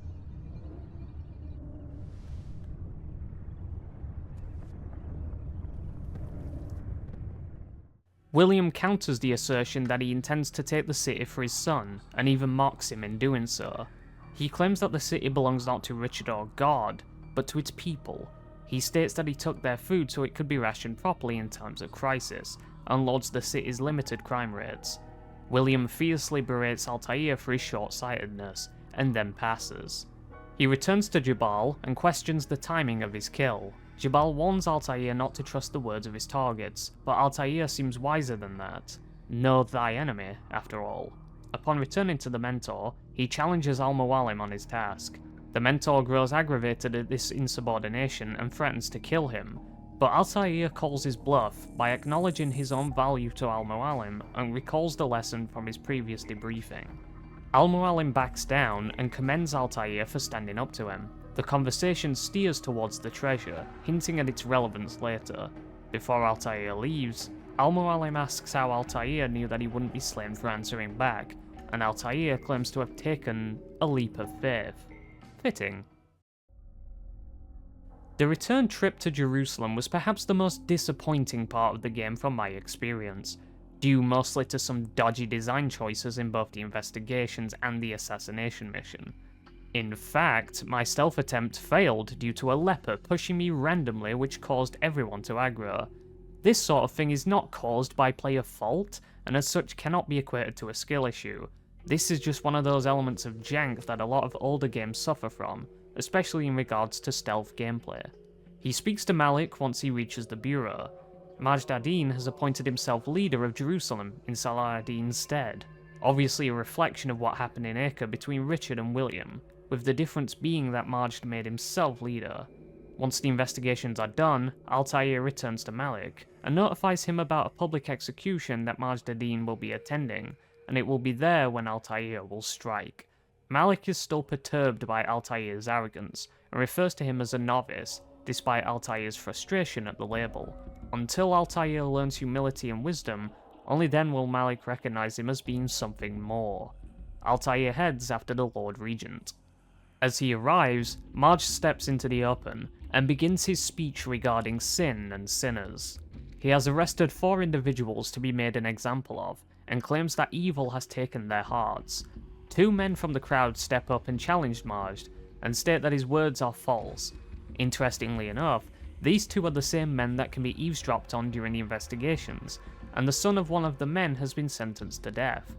William counters the assertion that he intends to take the city for his son, and even mocks him in doing so. He claims that the city belongs not to Richard or God, but to its people. He states that he took their food so it could be rationed properly in times of crisis, and lauds the city's limited crime rates. William fiercely berates Altair for his short-sightedness, and then passes. He returns to Jabal and questions the timing of his kill. Jabal warns Altair not to trust the words of his targets, but Altair seems wiser than that. Know thy enemy, after all. Upon returning to the Mentor, he challenges Al-Mualim on his task. The Mentor grows aggravated at this insubordination and threatens to kill him, but Altair calls his bluff by acknowledging his own value to Al-Mualim and recalls the lesson from his previous debriefing. Al-Mualim backs down and commends Altair for standing up to him. The conversation steers towards the treasure, hinting at its relevance later. Before Altair leaves, Al-Mualim asks how Altair knew that he wouldn't be slain for answering back, and Altair claims to have taken a leap of faith. Fitting. The return trip to Jerusalem was perhaps the most disappointing part of the game from my experience, due mostly to some dodgy design choices in both the investigations and the assassination mission. In fact, my stealth attempt failed due to a leper pushing me randomly, which caused everyone to aggro. This sort of thing is not caused by player fault, and as such cannot be equated to a skill issue. This is just one of those elements of jank that a lot of older games suffer from, especially in regards to stealth gameplay. He speaks to Malik once he reaches the Bureau. Majd ad-Din has appointed himself leader of Jerusalem in Salah ad-Din's stead, obviously a reflection of what happened in Acre between Richard and William, with the difference being that Majd made himself leader. Once the investigations are done, Altair returns to Malik, and notifies him about a public execution that Majd ad-Din will be attending, and it will be there when Altair will strike. Malik is still perturbed by Altair's arrogance, and refers to him as a novice, despite Altair's frustration at the label. Until Altair learns humility and wisdom, only then will Malik recognize him as being something more. Altair heads after the Lord Regent. As he arrives, Marge steps into the open, and begins his speech regarding sin and sinners. He has arrested 4 individuals to be made an example of, and claims that evil has taken their hearts. 2 men from the crowd step up and challenge Majd, and state that his words are false. Interestingly enough, these 2 are the same men that can be eavesdropped on during the investigations, and the son of one of the men has been sentenced to death.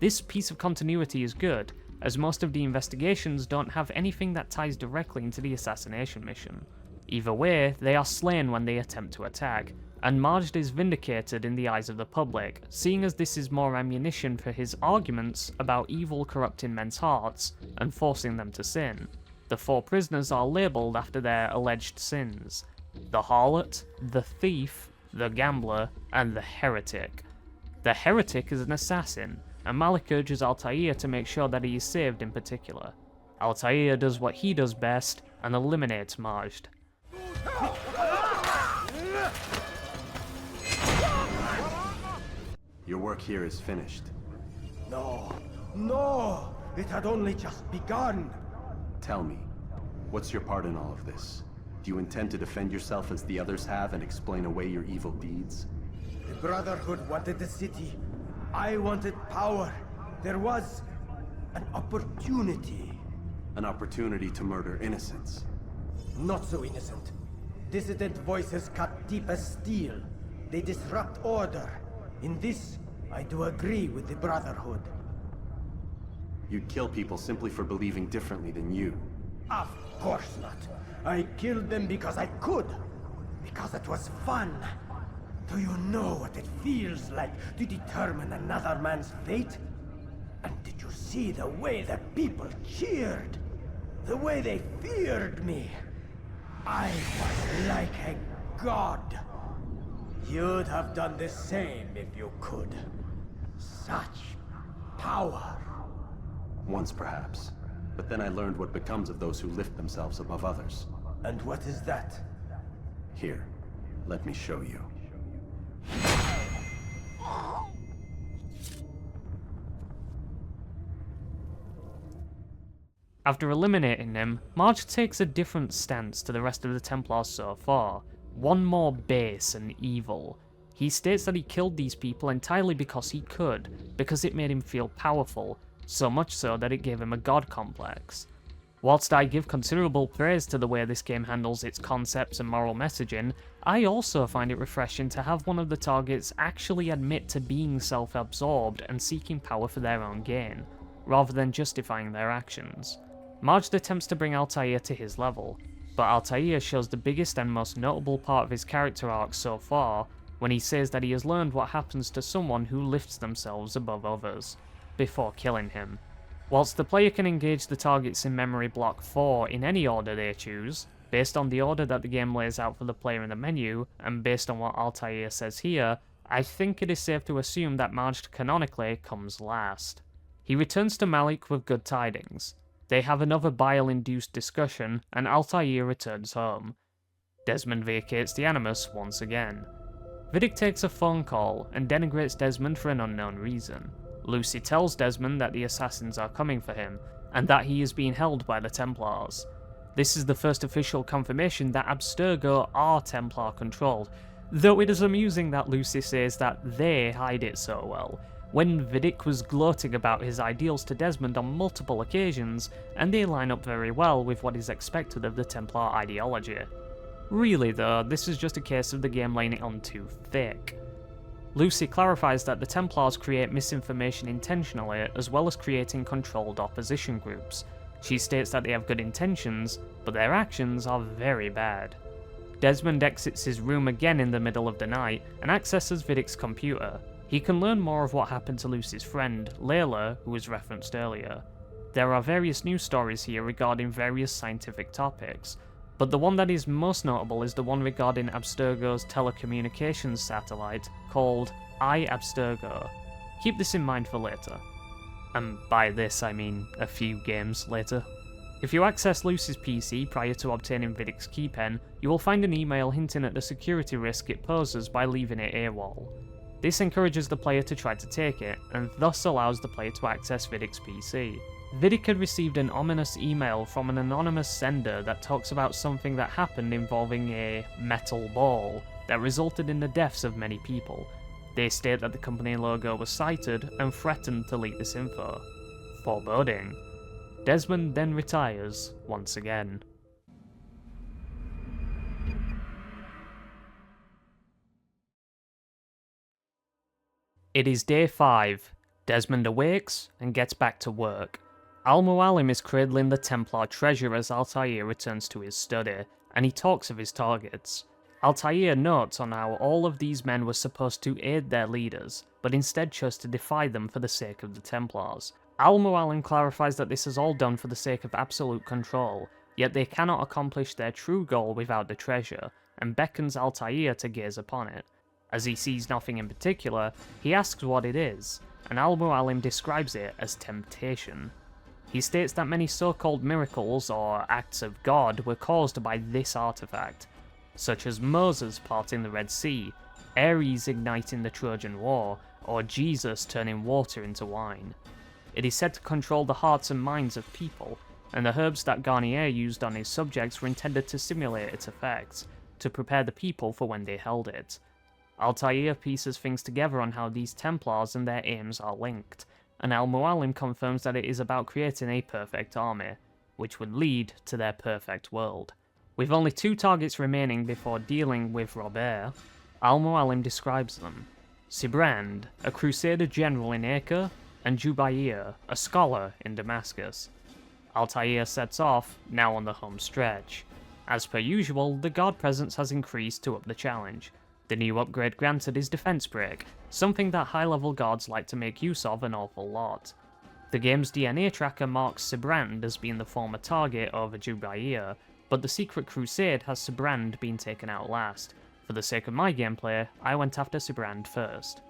This piece of continuity is good, as most of the investigations don't have anything that ties directly into the assassination mission. Either way, they are slain when they attempt to attack, and Majd is vindicated in the eyes of the public, seeing as this is more ammunition for his arguments about evil corrupting men's hearts and forcing them to sin. The 4 prisoners are labelled after their alleged sins: the harlot, the thief, the gambler, and the heretic. The heretic is an assassin, and Malik urges Altair to make sure that he is saved in particular. Altair does what he does best and eliminates Majd. Your work here is finished. No, no! It had only just begun! Tell me, what's your part in all of this? Do you intend to defend yourself as the others have and explain away your evil deeds? The Brotherhood wanted the city. I wanted power. There was an opportunity. An opportunity to murder innocents. Not so innocent. Dissident voices cut deep as steel. They disrupt order. In this, I do agree with the Brotherhood. You'd kill people simply for believing differently than you. Of course not. I killed them because I could. Because it was fun. Do you know what it feels like to determine another man's fate? And did you see the way the people cheered? The way they feared me? I was like a god. You'd have done the same if you could. Such power. Once perhaps. But then I learned what becomes of those who lift themselves above others. And what is that? Here, let me show you. After eliminating him, Majd takes a different stance to the rest of the Templars so far, one more base and evil. He states that he killed these people entirely because he could, because it made him feel powerful, so much so that it gave him a god complex. Whilst I give considerable praise to the way this game handles its concepts and moral messaging, I also find it refreshing to have one of the targets actually admit to being self-absorbed and seeking power for their own gain, rather than justifying their actions. Majd attempts to bring Altair to his level, but Altair shows the biggest and most notable part of his character arc so far when he says that he has learned what happens to someone who lifts themselves above others, before killing him. Whilst the player can engage the targets in Memory Block 4 in any order they choose, based on the order that the game lays out for the player in the menu, and based on what Altair says here, I think it is safe to assume that Majd canonically comes last. He returns to Malik with good tidings. They have another bile-induced discussion, and Altair returns home. Desmond vacates the Animus once again. Vidic takes a phone call and denigrates Desmond for an unknown reason. Lucy tells Desmond that the assassins are coming for him, and that he is being held by the Templars. This is the first official confirmation that Abstergo are Templar controlled, though it is amusing that Lucy says that they hide it so well, when Vidic was gloating about his ideals to Desmond on multiple occasions, and they line up very well with what is expected of the Templar ideology. Really though, this is just a case of the game laying it on too thick. Lucy clarifies that the Templars create misinformation intentionally, as well as creating controlled opposition groups. She states that they have good intentions, but their actions are very bad. Desmond exits his room again in the middle of the night and accesses Vidic's computer. He can learn more of what happened to Lucy's friend, Layla, who was referenced earlier. There are various news stories here regarding various scientific topics, but the one that is most notable is the one regarding Abstergo's telecommunications satellite called iAbstergo. Keep this in mind for later. And by this I mean a few games later. If you access Lucy's PC prior to obtaining Vidic's keypen, you will find an email hinting at the security risk it poses by leaving it AWOL. This encourages the player to try to take it, and thus allows the player to access Vidic's PC. Vidic had received an ominous email from an anonymous sender that talks about something that happened involving a metal ball that resulted in the deaths of many people. They state that the company logo was cited and threatened to leak this info. Foreboding. Desmond then retires once again. It is day 5. Desmond awakes and gets back to work. Al-Mualim is cradling the Templar treasure as Altair returns to his study, and he talks of his targets. Altair notes on how all of these men were supposed to aid their leaders, but instead chose to defy them for the sake of the Templars. Al-Mualim clarifies that this is all done for the sake of absolute control, yet they cannot accomplish their true goal without the treasure, and beckons Altair to gaze upon it. As he sees nothing in particular, he asks what it is, and Al-Mualim describes it as temptation. He states that many so-called miracles or acts of God were caused by this artifact, such as Moses parting the Red Sea, Ares igniting the Trojan War, or Jesus turning water into wine. It is said to control the hearts and minds of people, and the herbs that Garnier used on his subjects were intended to simulate its effects, to prepare the people for when they held it. Altair pieces things together on how these Templars and their aims are linked, and Al-Mualim confirms that it is about creating a perfect army, which would lead to their perfect world. With only 2 targets remaining before dealing with Robert, Al-Mualim describes them: Sibrand, a crusader general in Acre, and Jubayr, a scholar in Damascus. Altair sets off, now on the home stretch. As per usual, the guard presence has increased to up the challenge. The new upgrade granted is Defense Break, something that high-level guards like to make use of an awful lot. The game's DNA tracker marks Sibrand as being the former target over Jubayr, but the Secret Crusade has Sibrand being taken out last. For the sake of my gameplay, I went after Sibrand first.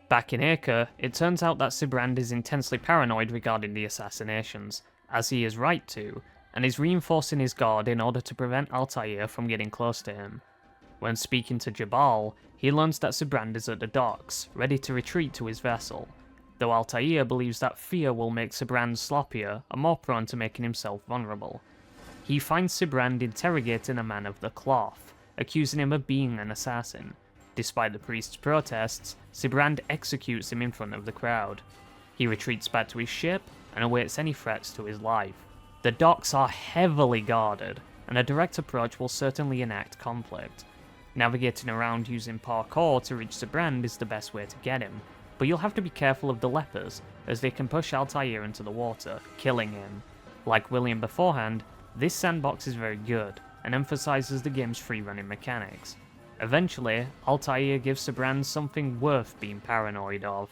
Back in Acre, it turns out that Sibrand is intensely paranoid regarding the assassinations, as he is right to, and is reinforcing his guard in order to prevent Altair from getting close to him. When speaking to Jabal, he learns that Sibrand is at the docks, ready to retreat to his vessel, though Altair believes that fear will make Sibrand sloppier and more prone to making himself vulnerable. He finds Sibrand interrogating a man of the cloth, accusing him of being an assassin. Despite the priest's protests, Sibrand executes him in front of the crowd. He retreats back to his ship and awaits any threats to his life. The docks are heavily guarded, and a direct approach will certainly enact conflict. Navigating around using parkour to reach Sibrand is the best way to get him, but you'll have to be careful of the lepers, as they can push Altair into the water, killing him. Like William beforehand, this sandbox is very good, and emphasizes the game's free-running mechanics. Eventually, Altair gives Sibrand something worth being paranoid of.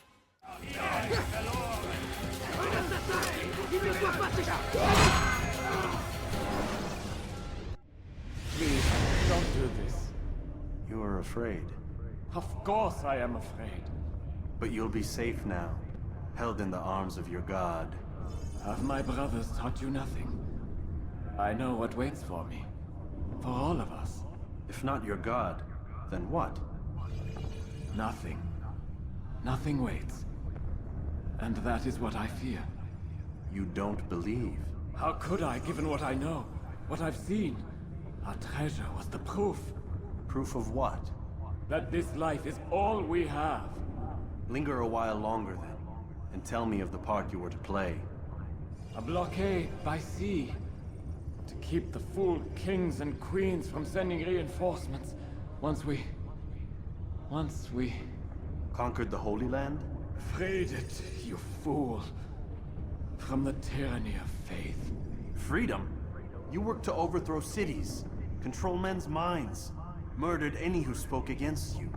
Please, don't do this. You are afraid, Of course I am afraid. but you'll be safe now, held in the arms of your god. Have my brothers taught you nothing? I know what waits for me. For all of us. If not your god, then what? Nothing. Nothing waits. And that is what I fear. You don't believe. How could I, given what I know? What I've seen? Our treasure was the proof. Proof of what? That this life is all we have. Linger a while longer then, and tell me of the part you were to play. A blockade by sea. To keep the fool kings and queens from sending reinforcements. Once we... Conquered the Holy Land? freed it, you fool. From the tyranny of faith. Freedom? You worked to overthrow cities, control men's minds, murdered any who spoke against you.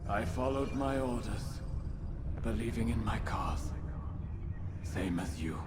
I followed my orders, believing in my cause. Same as you.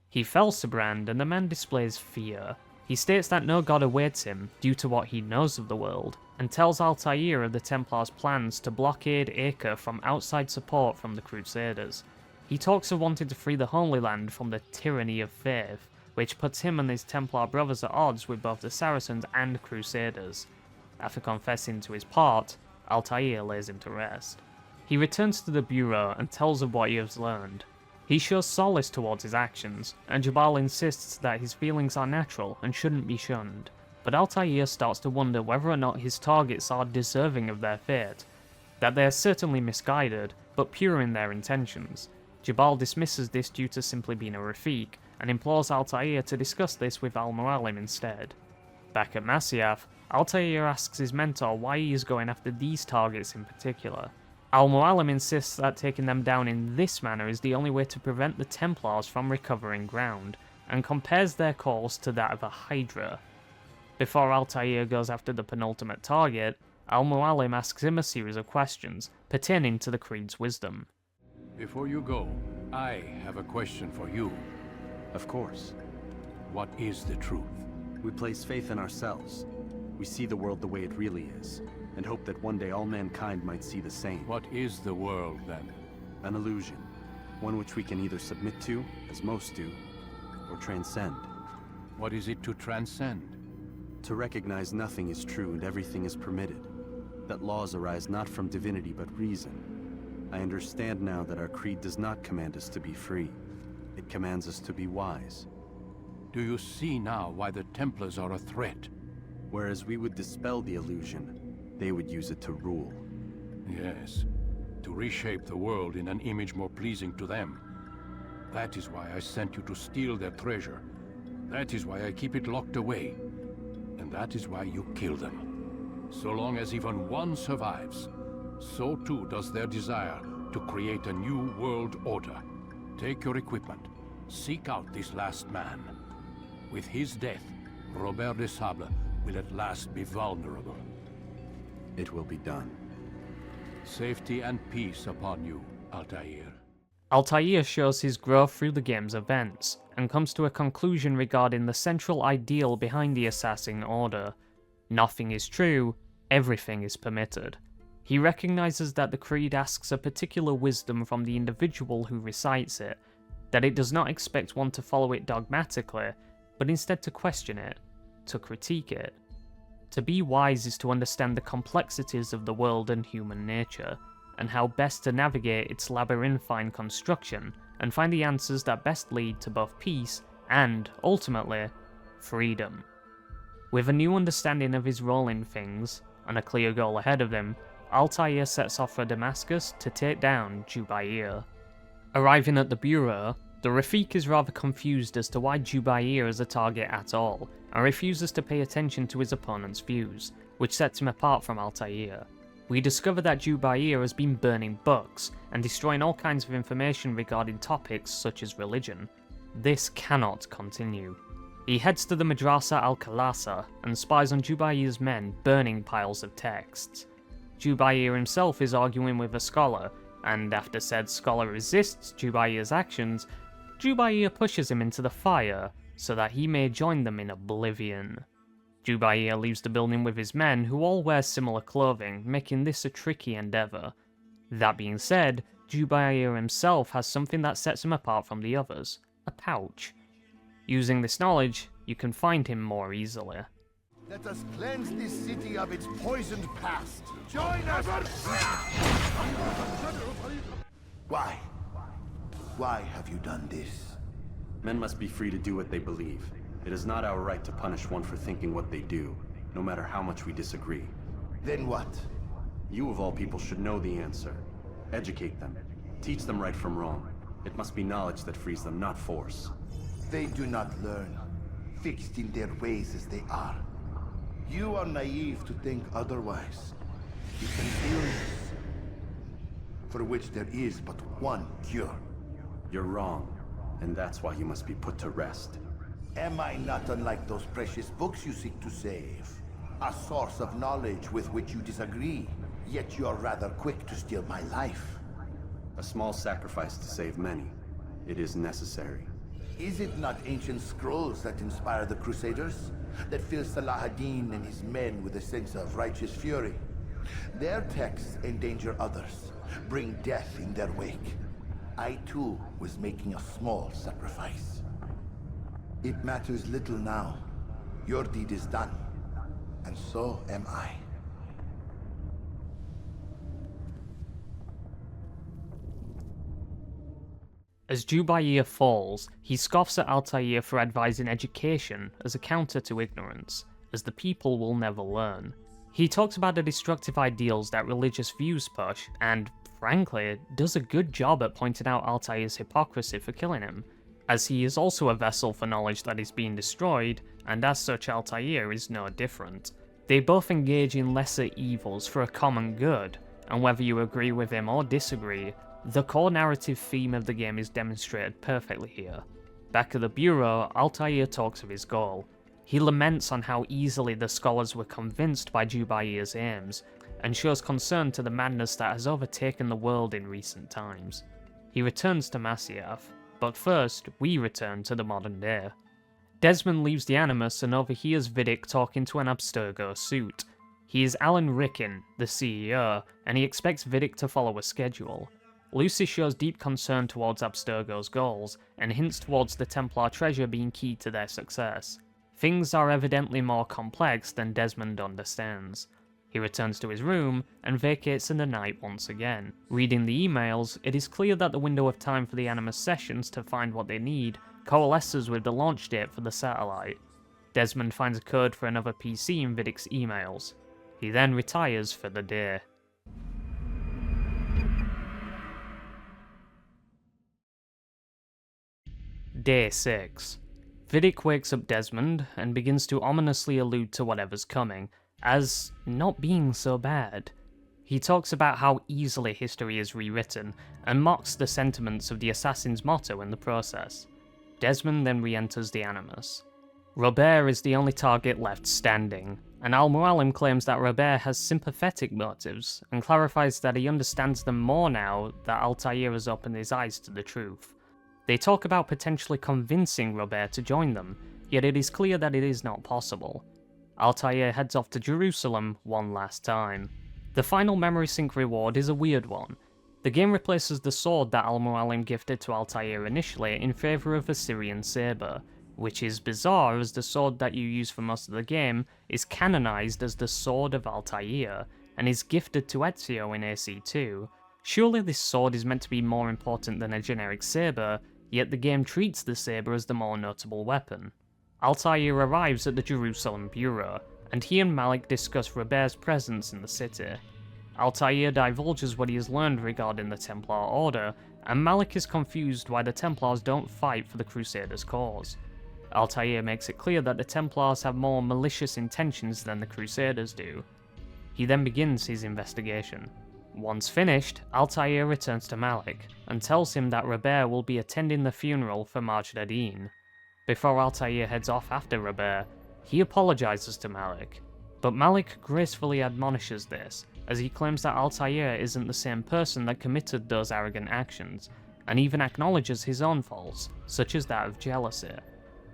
He fells Sibrand, and the man displays fear. He states that no god awaits him, due to what he knows of the world, and tells Altair of the Templars' plans to blockade Acre from outside support from the Crusaders. He talks of wanting to free the Holy Land from the tyranny of faith, which puts him and his Templar brothers at odds with both the Saracens and Crusaders. After confessing to his part, Altair lays him to rest. He returns to the Bureau and tells of what he has learned. He shows solace towards his actions, and Jabal insists that his feelings are natural and shouldn't be shunned. But Altair starts to wonder whether or not his targets are deserving of their fate, that they are certainly misguided, but pure in their intentions. Jabal dismisses this due to simply being a Rafik, and implores Altair to discuss this with Al-Mualim instead. Back at Masyaf, Altair asks his mentor why he is going after these targets in particular. Al-Mualim insists that taking them down in this manner is the only way to prevent the Templars from recovering ground, and compares their course to that of a hydra. Before Altair goes after the penultimate target, Al-Mualim asks him a series of questions pertaining to the Creed's wisdom. Before you go, I have a question for you. Of course. What is the truth? We place faith in ourselves. We see the world the way it really is, and hope that one day all mankind might see the same. What is the world, then? An illusion. One which we can either submit to, as most do, or transcend. What is it to transcend? To recognize nothing is true and everything is permitted. That laws arise not from divinity but reason. I understand now that our creed does not command us to be free. It commands us to be wise. Do you see now why the Templars are a threat? Whereas we would dispel the illusion, they would use it to rule. Yes, to reshape the world in an image more pleasing to them. That is why I sent you to steal their treasure. That is why I keep it locked away. And that is why you kill them. So long as even one survives, so too does their desire to create a new world order. Take your equipment. Seek out this last man. With his death, Robert de Sable will at last be vulnerable. It will be done. Safety and peace upon you, Altair. Altair shows his growth through the game's events, and comes to a conclusion regarding the central ideal behind the Assassin Order. Nothing is true, everything is permitted. He recognizes that the Creed asks a particular wisdom from the individual who recites it, that it does not expect one to follow it dogmatically, but instead to question it, to critique it. To be wise is to understand the complexities of the world and human nature, and how best to navigate its labyrinthine construction and find the answers that best lead to both peace and, ultimately, freedom. With a new understanding of his role in things, and a clear goal ahead of him, Altair sets off for Damascus to take down Jubair. Arriving at the Bureau, the Rafik is rather confused as to why Jubair is a target at all, and refuses to pay attention to his opponent's views, which sets him apart from Altair. We discover that Jubair has been burning books, and destroying all kinds of information regarding topics such as religion. This cannot continue. He heads to the Madrasa al-Khalasa, and spies on Jubair's men burning piles of texts. Jubair himself is arguing with a scholar, and after said scholar resists Jubair's actions, Jubair pushes him into the fire, so that he may join them in oblivion. Jubair leaves the building with his men, who all wear similar clothing, making this a tricky endeavour. That being said, Jubair himself has something that sets him apart from the others, a pouch. Using this knowledge, you can find him more easily. Let us cleanse this city of its poisoned past. Join us! Why? Why have you done this? Men must be free to do what they believe. It is not our right to punish one for thinking what they do, no matter how much we disagree. Then what? You of all people should know the answer. Educate them. Teach them right from wrong. It must be knowledge that frees them, not force. They do not learn, fixed in their ways as they are. You are naive to think otherwise. It's an illness, for which there is but one cure. You're wrong, and that's why you must be put to rest. Am I not unlike those precious books you seek to save? A source of knowledge with which you disagree, yet you are rather quick to steal my life. A small sacrifice to save many. It is necessary. Is it not ancient scrolls that inspire the Crusaders? That fill Salah ad-Din and his men with a sense of righteous fury? Their texts endanger others, bring death in their wake. I too was making a small sacrifice. It matters little now. Your deed is done, and so am I. As Jubair falls, he scoffs at Altair for advising education as a counter to ignorance, as the people will never learn. He talks about the destructive ideals that religious views push, and, frankly, does a good job at pointing out Altair's hypocrisy for killing him, as he is also a vessel for knowledge that is being destroyed, and as such Altair is no different. They both engage in lesser evils for a common good, and whether you agree with him or disagree, the core narrative theme of the game is demonstrated perfectly here. Back at the Bureau, Altair talks of his goal. He laments on how easily the scholars were convinced by Jubair's aims, and shows concern to the madness that has overtaken the world in recent times. He returns to Masyaf, but first, we return to the modern day. Desmond leaves the Animus and overhears Vidic talking to an Abstergo suit. He is Alan Rickin, the CEO, and he expects Vidic to follow a schedule. Lucy shows deep concern towards Abstergo's goals, and hints towards the Templar treasure being key to their success. Things are evidently more complex than Desmond understands. He returns to his room and vacates in the night once again. Reading the emails, it is clear that the window of time for the Animus sessions to find what they need coalesces with the launch date for the satellite. Desmond finds a code for another PC in Vidic's emails. He then retires for the day. Day 6. Vidic wakes up Desmond and begins to ominously allude to whatever's coming, as not being so bad. He talks about how easily history is rewritten, and mocks the sentiments of the assassin's motto in the process. Desmond then re-enters the Animus. Robert is the only target left standing, and Al-Mualim claims that Robert has sympathetic motives, and clarifies that he understands them more now that Altair has opened his eyes to the truth. They talk about potentially convincing Robert to join them, yet it is clear that it is not possible. Altair heads off to Jerusalem one last time. The final memory sync reward is a weird one. The game replaces the sword that Al-Mualim gifted to Altair initially in favour of a Syrian sabre, which is bizarre as the sword that you use for most of the game is canonised as the Sword of Altair, and is gifted to Ezio in AC2. Surely this sword is meant to be more important than a generic sabre, yet the game treats the sabre as the more notable weapon. Altair arrives at the Jerusalem Bureau, and he and Malik discuss Robert's presence in the city. Altair divulges what he has learned regarding the Templar Order, and Malik is confused why the Templars don't fight for the Crusaders' cause. Altair makes it clear that the Templars have more malicious intentions than the Crusaders do. He then begins his investigation. Once finished, Altair returns to Malik, and tells him that Robert will be attending the funeral for Majd-ad-Din. Before Altair heads off after Robert, he apologises to Malik, but Malik gracefully admonishes this, as he claims that Altair isn't the same person that committed those arrogant actions, and even acknowledges his own faults, such as that of jealousy.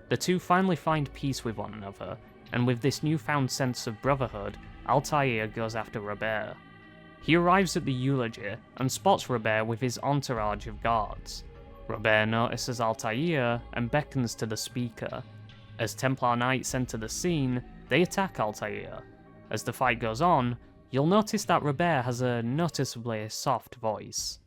The two finally find peace with one another, and with this newfound sense of brotherhood, Altair goes after Robert. He arrives at the eulogy and spots Robert with his entourage of guards. Robert notices Altair and beckons to the speaker. As Templar Knights enter the scene, they attack Altair. As the fight goes on, you'll notice that Robert has a noticeably soft voice.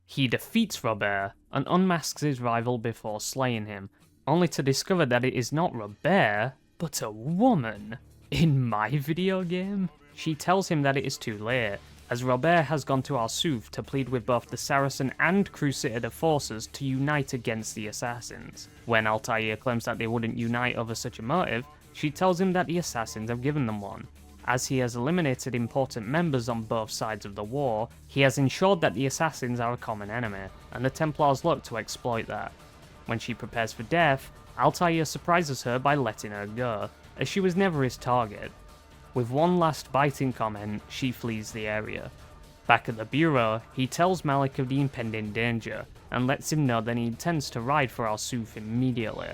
He defeats Robert and unmasks his rival before slaying him, only to discover that it is not Robert, but a woman. In my video game? She tells him that it is too late, as Robert has gone to Arsuf to plead with both the Saracen and Crusader forces to unite against the assassins. When Altair claims that they wouldn't unite over such a motive, she tells him that the assassins have given them one. As he has eliminated important members on both sides of the war, he has ensured that the assassins are a common enemy, and the Templars look to exploit that. When she prepares for death, Altair surprises her by letting her go, as she was never his target. With one last biting comment, she flees the area. Back at the Bureau, he tells Malik of the impending danger, and lets him know that he intends to ride for Al-Suf immediately.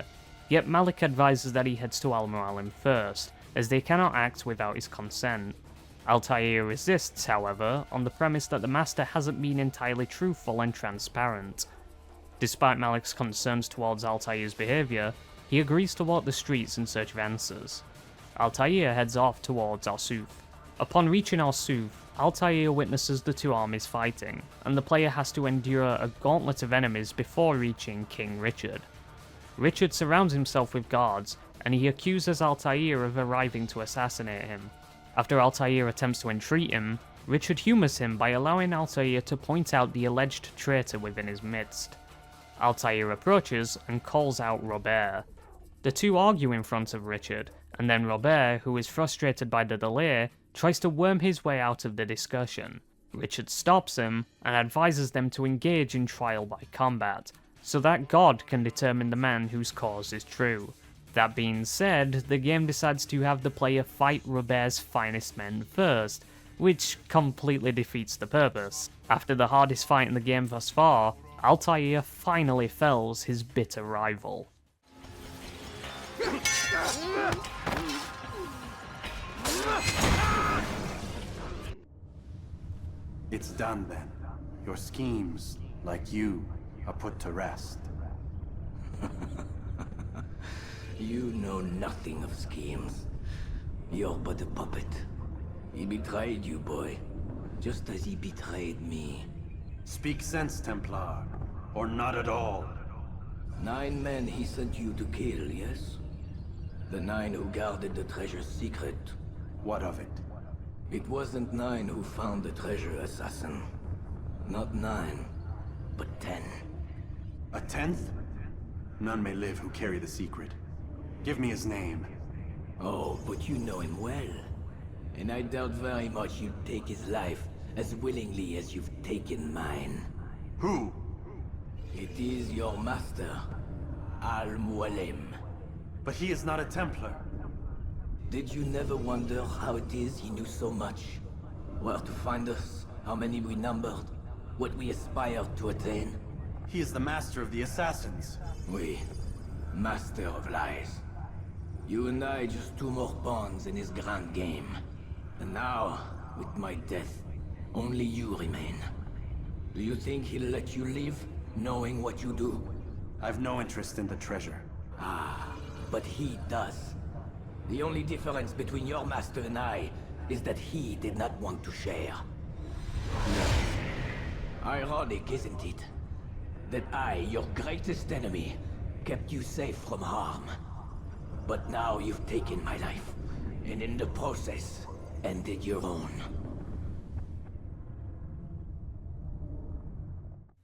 Yet Malik advises that he heads to Al-Mualim first, as they cannot act without his consent. Altair resists, however, on the premise that the Master hasn't been entirely truthful and transparent. Despite Malik's concerns towards Altair's behaviour, he agrees to walk the streets in search of answers. Altair heads off towards Al-Suf. Upon reaching Al-Suf, Altair witnesses the two armies fighting, and the player has to endure a gauntlet of enemies before reaching King Richard. Richard surrounds himself with guards, and he accuses Altair of arriving to assassinate him. After Altair attempts to entreat him, Richard humours him by allowing Altair to point out the alleged traitor within his midst. Altair approaches and calls out Robert. The two argue in front of Richard, and then Robert, who is frustrated by the delay, tries to worm his way out of the discussion. Richard stops him and advises them to engage in trial by combat, so that God can determine the man whose cause is true. That being said, the game decides to have the player fight Robert's finest men first, which completely defeats the purpose. After the hardest fight in the game thus far, Altair finally fells his bitter rival. It's done then. Your schemes, like you, are put to rest. You know nothing of schemes. You're but a puppet. He betrayed you, boy. Just as he betrayed me. Speak sense, Templar. Or not at all. 9 men he sent you to kill, yes? The 9 who guarded the treasure's secret. What of it? It wasn't 9 who found the treasure, assassin. Not 9, but 10. A 10th? None may live who carry the secret. Give me his name. Oh, but you know him well. And I doubt very much you'd take his life as willingly as you've taken mine. Who? It is your master, Al-Mualim. But he is not a Templar. Did you never wonder how it is he knew so much? Where to find us, how many we numbered, what we aspired to attain? He is the master of the assassins. We, master of lies. You and I just 2 more pawns in his grand game. And now, with my death, only you remain. Do you think he'll let you live, knowing what you do? I've no interest in the treasure. Ah, but he does. The only difference between your master and I is that he did not want to share. No. Ironic, isn't it? That I, your greatest enemy, kept you safe from harm. But now you've taken my life, and in the process, ended your own.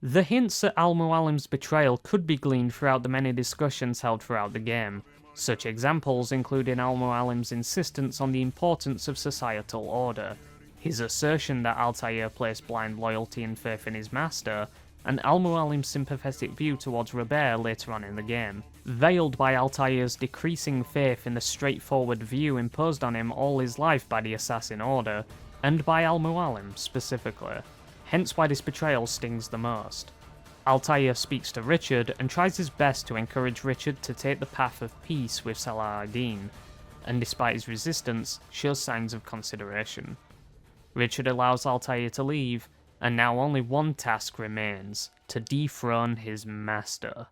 The hints at Al-Mualim's betrayal could be gleaned throughout the many discussions held throughout the game. Such examples including Al-Mualim's insistence on the importance of societal order, his assertion that Altair placed blind loyalty and faith in his master, and Al-Mualim's sympathetic view towards Robert later on in the game, veiled by Altair's decreasing faith in the straightforward view imposed on him all his life by the Assassin Order, and by Al-Mualim specifically. Hence why this betrayal stings the most. Altair speaks to Richard and tries his best to encourage Richard to take the path of peace with Salah ad-Din, and despite his resistance, shows signs of consideration. Richard allows Altair to leave, and now only one task remains, to dethrone his master.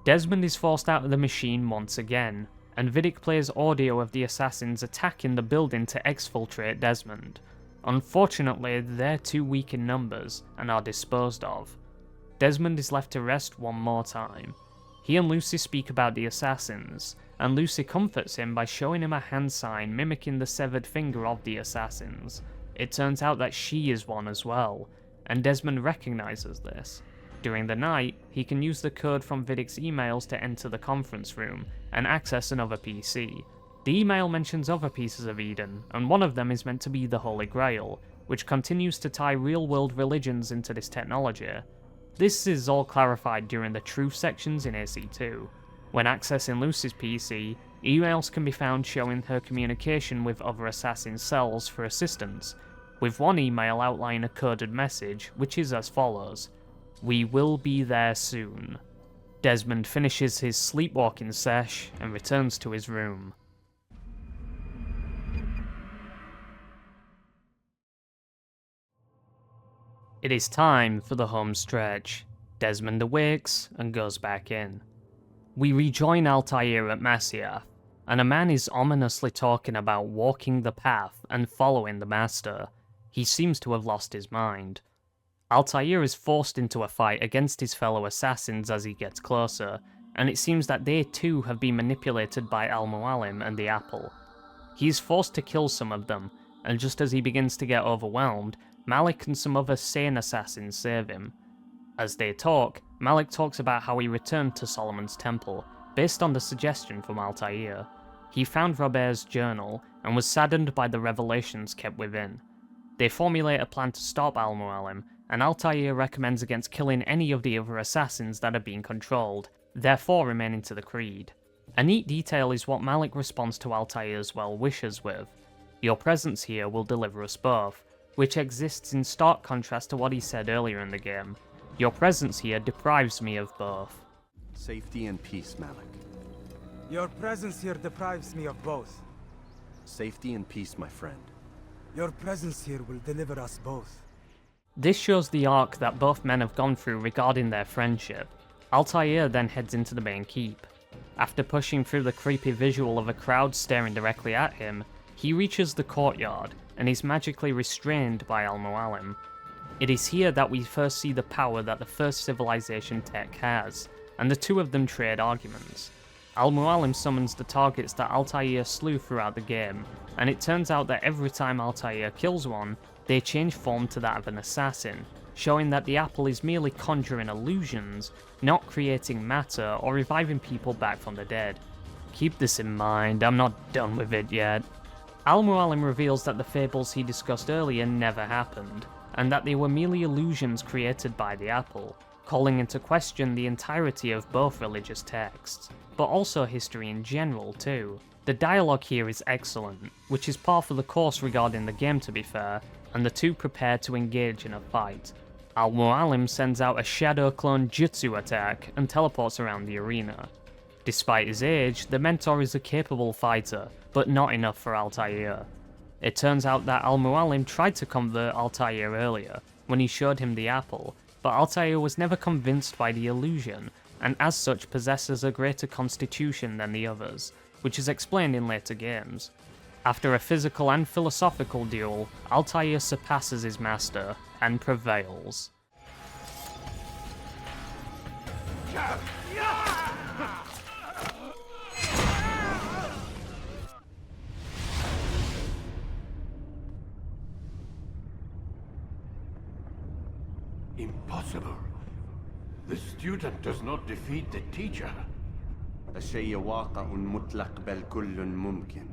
Desmond is forced out of the machine once again, and Vidic plays audio of the assassins attacking the building to exfiltrate Desmond. Unfortunately, they're too weak in numbers, and are disposed of. Desmond is left to rest one more time. He and Lucy speak about the assassins, and Lucy comforts him by showing him a hand sign mimicking the severed finger of the assassins. It turns out that she is one as well, and Desmond recognizes this. During the night, he can use the code from Vidic's emails to enter the conference room, and access another PC. The email mentions other pieces of Eden, and one of them is meant to be the Holy Grail, which continues to tie real-world religions into this technology. This is all clarified during the truth sections in AC2. When accessing Lucy's PC, emails can be found showing her communication with other assassin cells for assistance, with one email outlining a coded message, which is as follows: "We will be there soon." Desmond finishes his sleepwalking sesh and returns to his room. It is time for the home stretch. Desmond awakes and goes back in. We rejoin Altair at Masyaf, and a man is ominously talking about walking the path and following the master. He seems to have lost his mind. Altair is forced into a fight against his fellow assassins as he gets closer, and it seems that they too have been manipulated by Al-Mualim and the Apple. He is forced to kill some of them, and just as he begins to get overwhelmed, Malik and some other sane assassins save him. As they talk, Malik talks about how he returned to Solomon's temple, based on the suggestion from Altair. He found Robert's journal and was saddened by the revelations kept within. They formulate a plan to stop Al-Mualim, and Altair recommends against killing any of the other assassins that are being controlled, therefore remaining to the Creed. A neat detail is what Malik responds to Altair's well wishes with: "Your presence here will deliver us both," which exists in stark contrast to what he said earlier in the game. "Your presence here deprives me of both." Safety and peace, Malik. Your presence here deprives me of both. Safety and peace, my friend. Your presence here will deliver us both. This shows the arc that both men have gone through regarding their friendship. Altair then heads into the main keep. After pushing through the creepy visual of a crowd staring directly at him, he reaches the courtyard and is magically restrained by Al-Mualim. It is here that we first see the power that the first civilization tech has, and the two of them trade arguments. Al-Mualim summons the targets that Altair slew throughout the game, and it turns out that every time Altair kills one, they change form to that of an assassin, showing that the apple is merely conjuring illusions, not creating matter or reviving people back from the dead. Keep this in mind, I'm not done with it yet. Al-Mualim reveals that the fables he discussed earlier never happened, and that they were merely illusions created by the apple, calling into question the entirety of both religious texts, but also history in general too. The dialogue here is excellent, which is par for the course regarding the game to be fair, and the two prepare to engage in a fight. Al-Mualim sends out a shadow clone jutsu attack and teleports around the arena. Despite his age, the mentor is a capable fighter, but not enough for Altair. It turns out that Al-Mualim tried to convert Altair earlier, when he showed him the apple, but Altair was never convinced by the illusion, and as such possesses a greater constitution than the others, which is explained in later games. After a physical and philosophical duel, Altair surpasses his master and prevails. Impossible. The student does not defeat the teacher. الشيء واقع مطلق بل كل ممكن.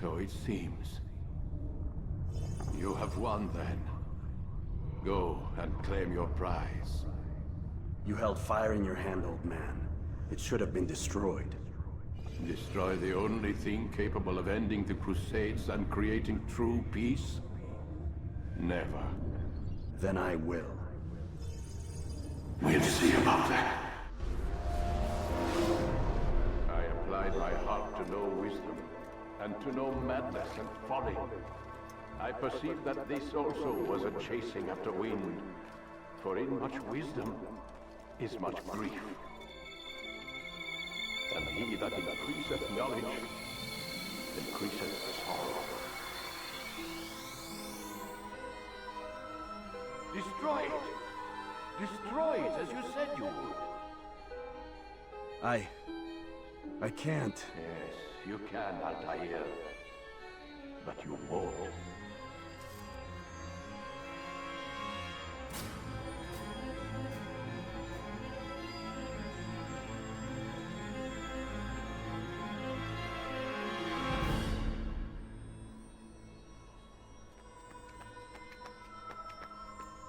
So it seems. You have won then. Go and claim your prize. You held fire in your hand, old man. It should have been destroyed. Destroy the only thing capable of ending the Crusades and creating true peace? Never. Then I will. We'll see about that. I applied my heart to know wisdom, and to know madness and folly. I perceived that this also was a chasing after wind, for in much wisdom is much grief. And he that increaseth knowledge, increaseth sorrow. Destroy it! Destroy it, as you said you would. I can't. Yes, you can, Altair. But you won't.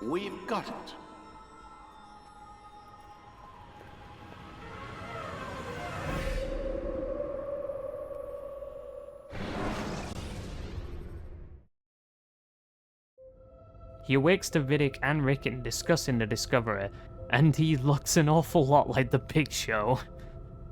We've got it. He awakes to Vidic and Rickon discussing the discovery, and he looks an awful lot like the Big Show.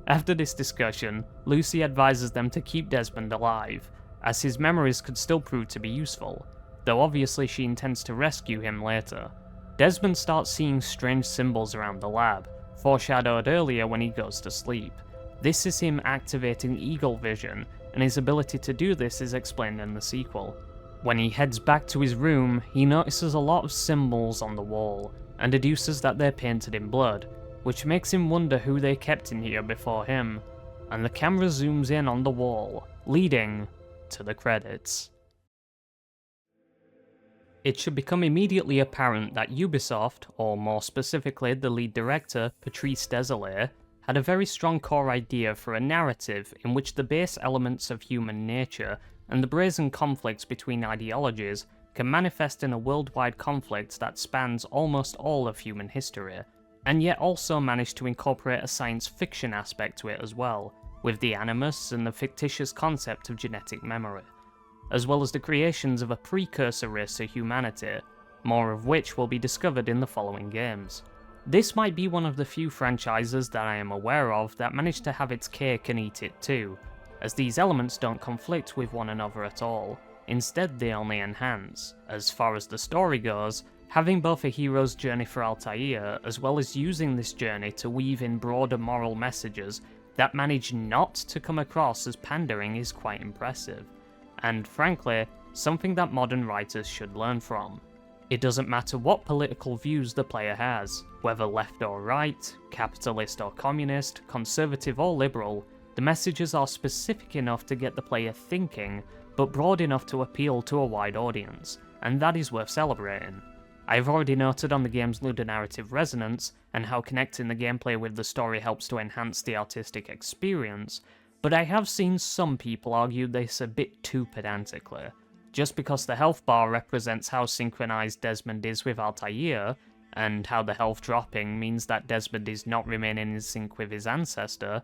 After this discussion, Lucy advises them to keep Desmond alive, as his memories could still prove to be useful, though obviously she intends to rescue him later. Desmond starts seeing strange symbols around the lab, foreshadowed earlier when he goes to sleep. This is him activating Eagle Vision, and his ability to do this is explained in the sequel. When he heads back to his room, he notices a lot of symbols on the wall, and deduces that they're painted in blood, which makes him wonder who they kept in here before him, and the camera zooms in on the wall, leading to the credits. It should become immediately apparent that Ubisoft, or more specifically the lead director, Patrice Désilets, had a very strong core idea for a narrative in which the base elements of human nature and the brazen conflicts between ideologies can manifest in a worldwide conflict that spans almost all of human history, and yet also manage to incorporate a science fiction aspect to it as well, with the animus and the fictitious concept of genetic memory, as well as the creations of a precursor race to humanity, more of which will be discovered in the following games. This might be one of the few franchises that I am aware of that managed to have its cake and eat it too, as these elements don't conflict with one another at all. Instead, they only enhance. As far as the story goes, having both a hero's journey for Altair, as well as using this journey to weave in broader moral messages that manage not to come across as pandering is quite impressive, and frankly, something that modern writers should learn from. It doesn't matter what political views the player has, whether left or right, capitalist or communist, conservative or liberal, the messages are specific enough to get the player thinking, but broad enough to appeal to a wide audience, and that is worth celebrating. I have already noted on the game's ludonarrative resonance, and how connecting the gameplay with the story helps to enhance the artistic experience, but I have seen some people argue this a bit too pedantically. Just because the health bar represents how synchronized Desmond is with Altair, and how the health dropping means that Desmond is not remaining in sync with his ancestor,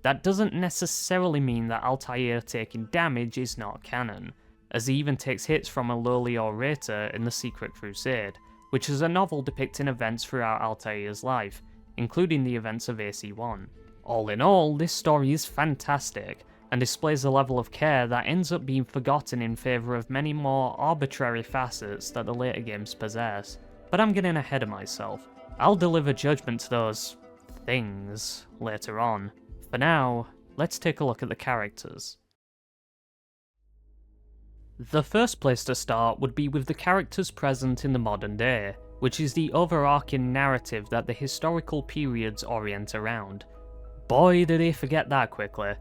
that doesn't necessarily mean that Altair taking damage is not canon, as he even takes hits from a lowly orator in The Secret Crusade, which is a novel depicting events throughout Altair's life, including the events of AC1. All in all, this story is fantastic, and displays a level of care that ends up being forgotten in favour of many more arbitrary facets that the later games possess. But I'm getting ahead of myself. I'll deliver judgment to those things later on. For now, let's take a look at the characters. The first place to start would be with the characters present in the modern day, which is the overarching narrative that the historical periods orient around. Boy, did they forget that quickly.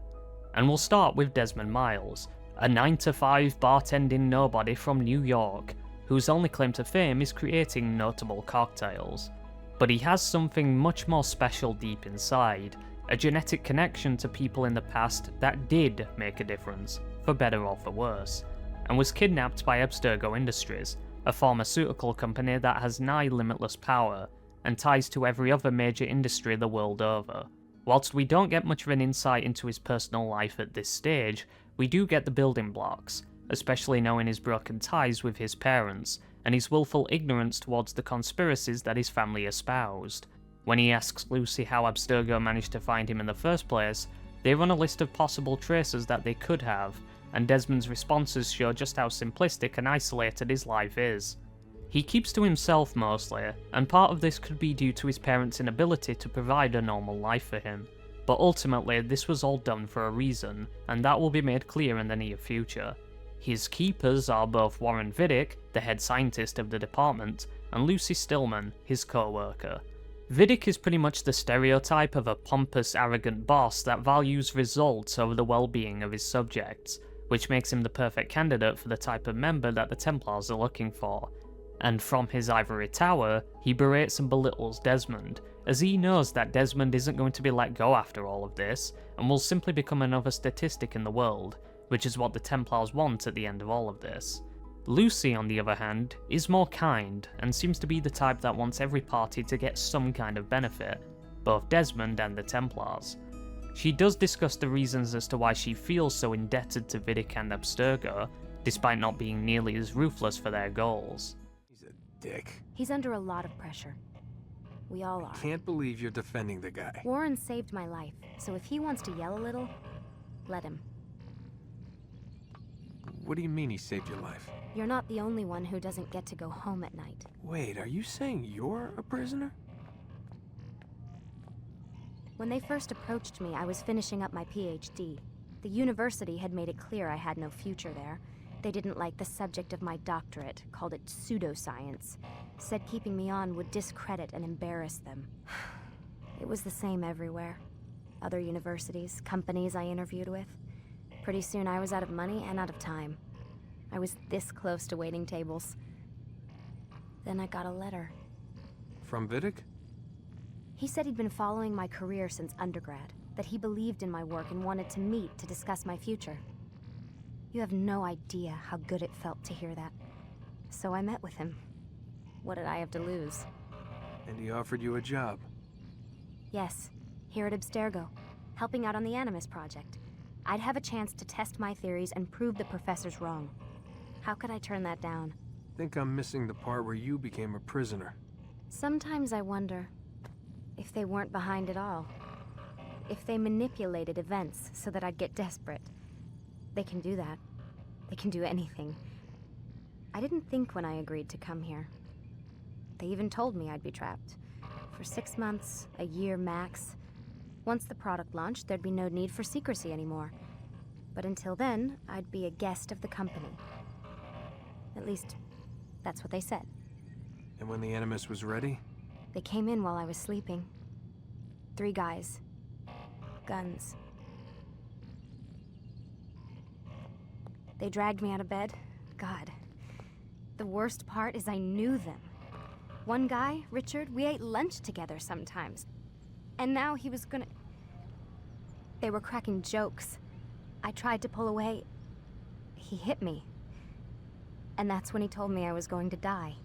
And we'll start with Desmond Miles, a 9-to-5 bartending nobody from New York, whose only claim to fame is creating notable cocktails. But he has something much more special deep inside, a genetic connection to people in the past that did make a difference, for better or for worse, and was kidnapped by Abstergo Industries, a pharmaceutical company that has nigh limitless power, and ties to every other major industry the world over. Whilst we don't get much of an insight into his personal life at this stage, we do get the building blocks, especially knowing his broken ties with his parents, and his willful ignorance towards the conspiracies that his family espoused. When he asks Lucy how Abstergo managed to find him in the first place, they run a list of possible traces that they could have, and Desmond's responses show just how simplistic and isolated his life is. He keeps to himself mostly, and part of this could be due to his parents' inability to provide a normal life for him. But ultimately, this was all done for a reason, and that will be made clear in the near future. His keepers are both Warren Vidic, the head scientist of the department, and Lucy Stillman, his co-worker. Vidic is pretty much the stereotype of a pompous, arrogant boss that values results over the well-being of his subjects, which makes him the perfect candidate for the type of member that the Templars are looking for. And from his ivory tower, he berates and belittles Desmond, as he knows that Desmond isn't going to be let go after all of this, and will simply become another statistic in the world, which is what the Templars want at the end of all of this. Lucy, on the other hand, is more kind, and seems to be the type that wants every party to get some kind of benefit, both Desmond and the Templars. She does discuss the reasons as to why she feels so indebted to Vidic and Abstergo, despite not being nearly as ruthless for their goals. Dick. He's under a lot of pressure. We all are. Can't believe you're defending the guy. Warren saved my life, so if he wants to yell a little, let him. What do you mean he saved your life? You're not the only one who doesn't get to go home at night. Wait, are you saying you're a prisoner? When they first approached me, I was finishing up my PhD. The university had made it clear I had no future there. They didn't like the subject of my doctorate, called it pseudoscience. Said keeping me on would discredit and embarrass them. It was the same everywhere. Other universities, companies I interviewed with. Pretty soon I was out of money and out of time. I was this close to waiting tables. Then I got a letter. From Vidic? He said he'd been following my career since undergrad, that he believed in my work and wanted to meet to discuss my future. You have no idea how good it felt to hear that. So I met with him. What did I have to lose? And he offered you a job. Yes, here at Abstergo, helping out on the Animus project. I'd have a chance to test my theories and prove the professor's wrong. How could I turn that down? Think I'm missing the part where you became a prisoner. Sometimes I wonder if they weren't behind it all. If they manipulated events so that I'd get desperate. They can do that. They can do anything. I didn't think when I agreed to come here. They even told me I'd be trapped. For 6 months, a year max. Once the product launched, there'd be no need for secrecy anymore. But until then, I'd be a guest of the company. At least, that's what they said. And when the Animus was ready? They came in while I was sleeping. 3 guys. Guns. They dragged me out of bed. God. The worst part is I knew them. One guy, Richard, we ate lunch together sometimes. And now he was gonna... They were cracking jokes. I tried to pull away. He hit me. And that's when he told me I was going to die.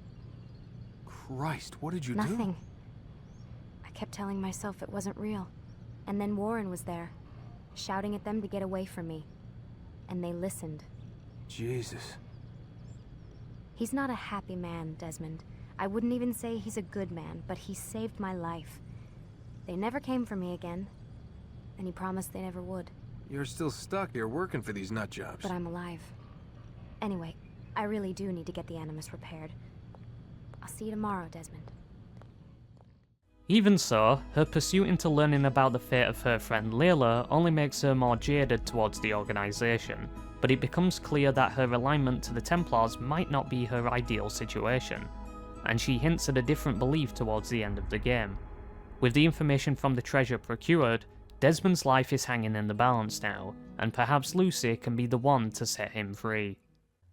Christ, what did you do? Nothing. I kept telling myself it wasn't real. And then Warren was there, shouting at them to get away from me. And they listened. Jesus. He's not a happy man, Desmond. I wouldn't even say he's a good man, but he saved my life. They never came for me again, and he promised they never would. You're still stuck here working for these nut jobs. But I'm alive. Anyway, I really do need to get the Animus repaired. I'll see you tomorrow, Desmond. Even so, her pursuit into learning about the fate of her friend Layla only makes her more jaded towards the organization, but it becomes clear that her alignment to the Templars might not be her ideal situation, and she hints at a different belief towards the end of the game. With the information from the treasure procured, Desmond's life is hanging in the balance now, and perhaps Lucy can be the one to set him free.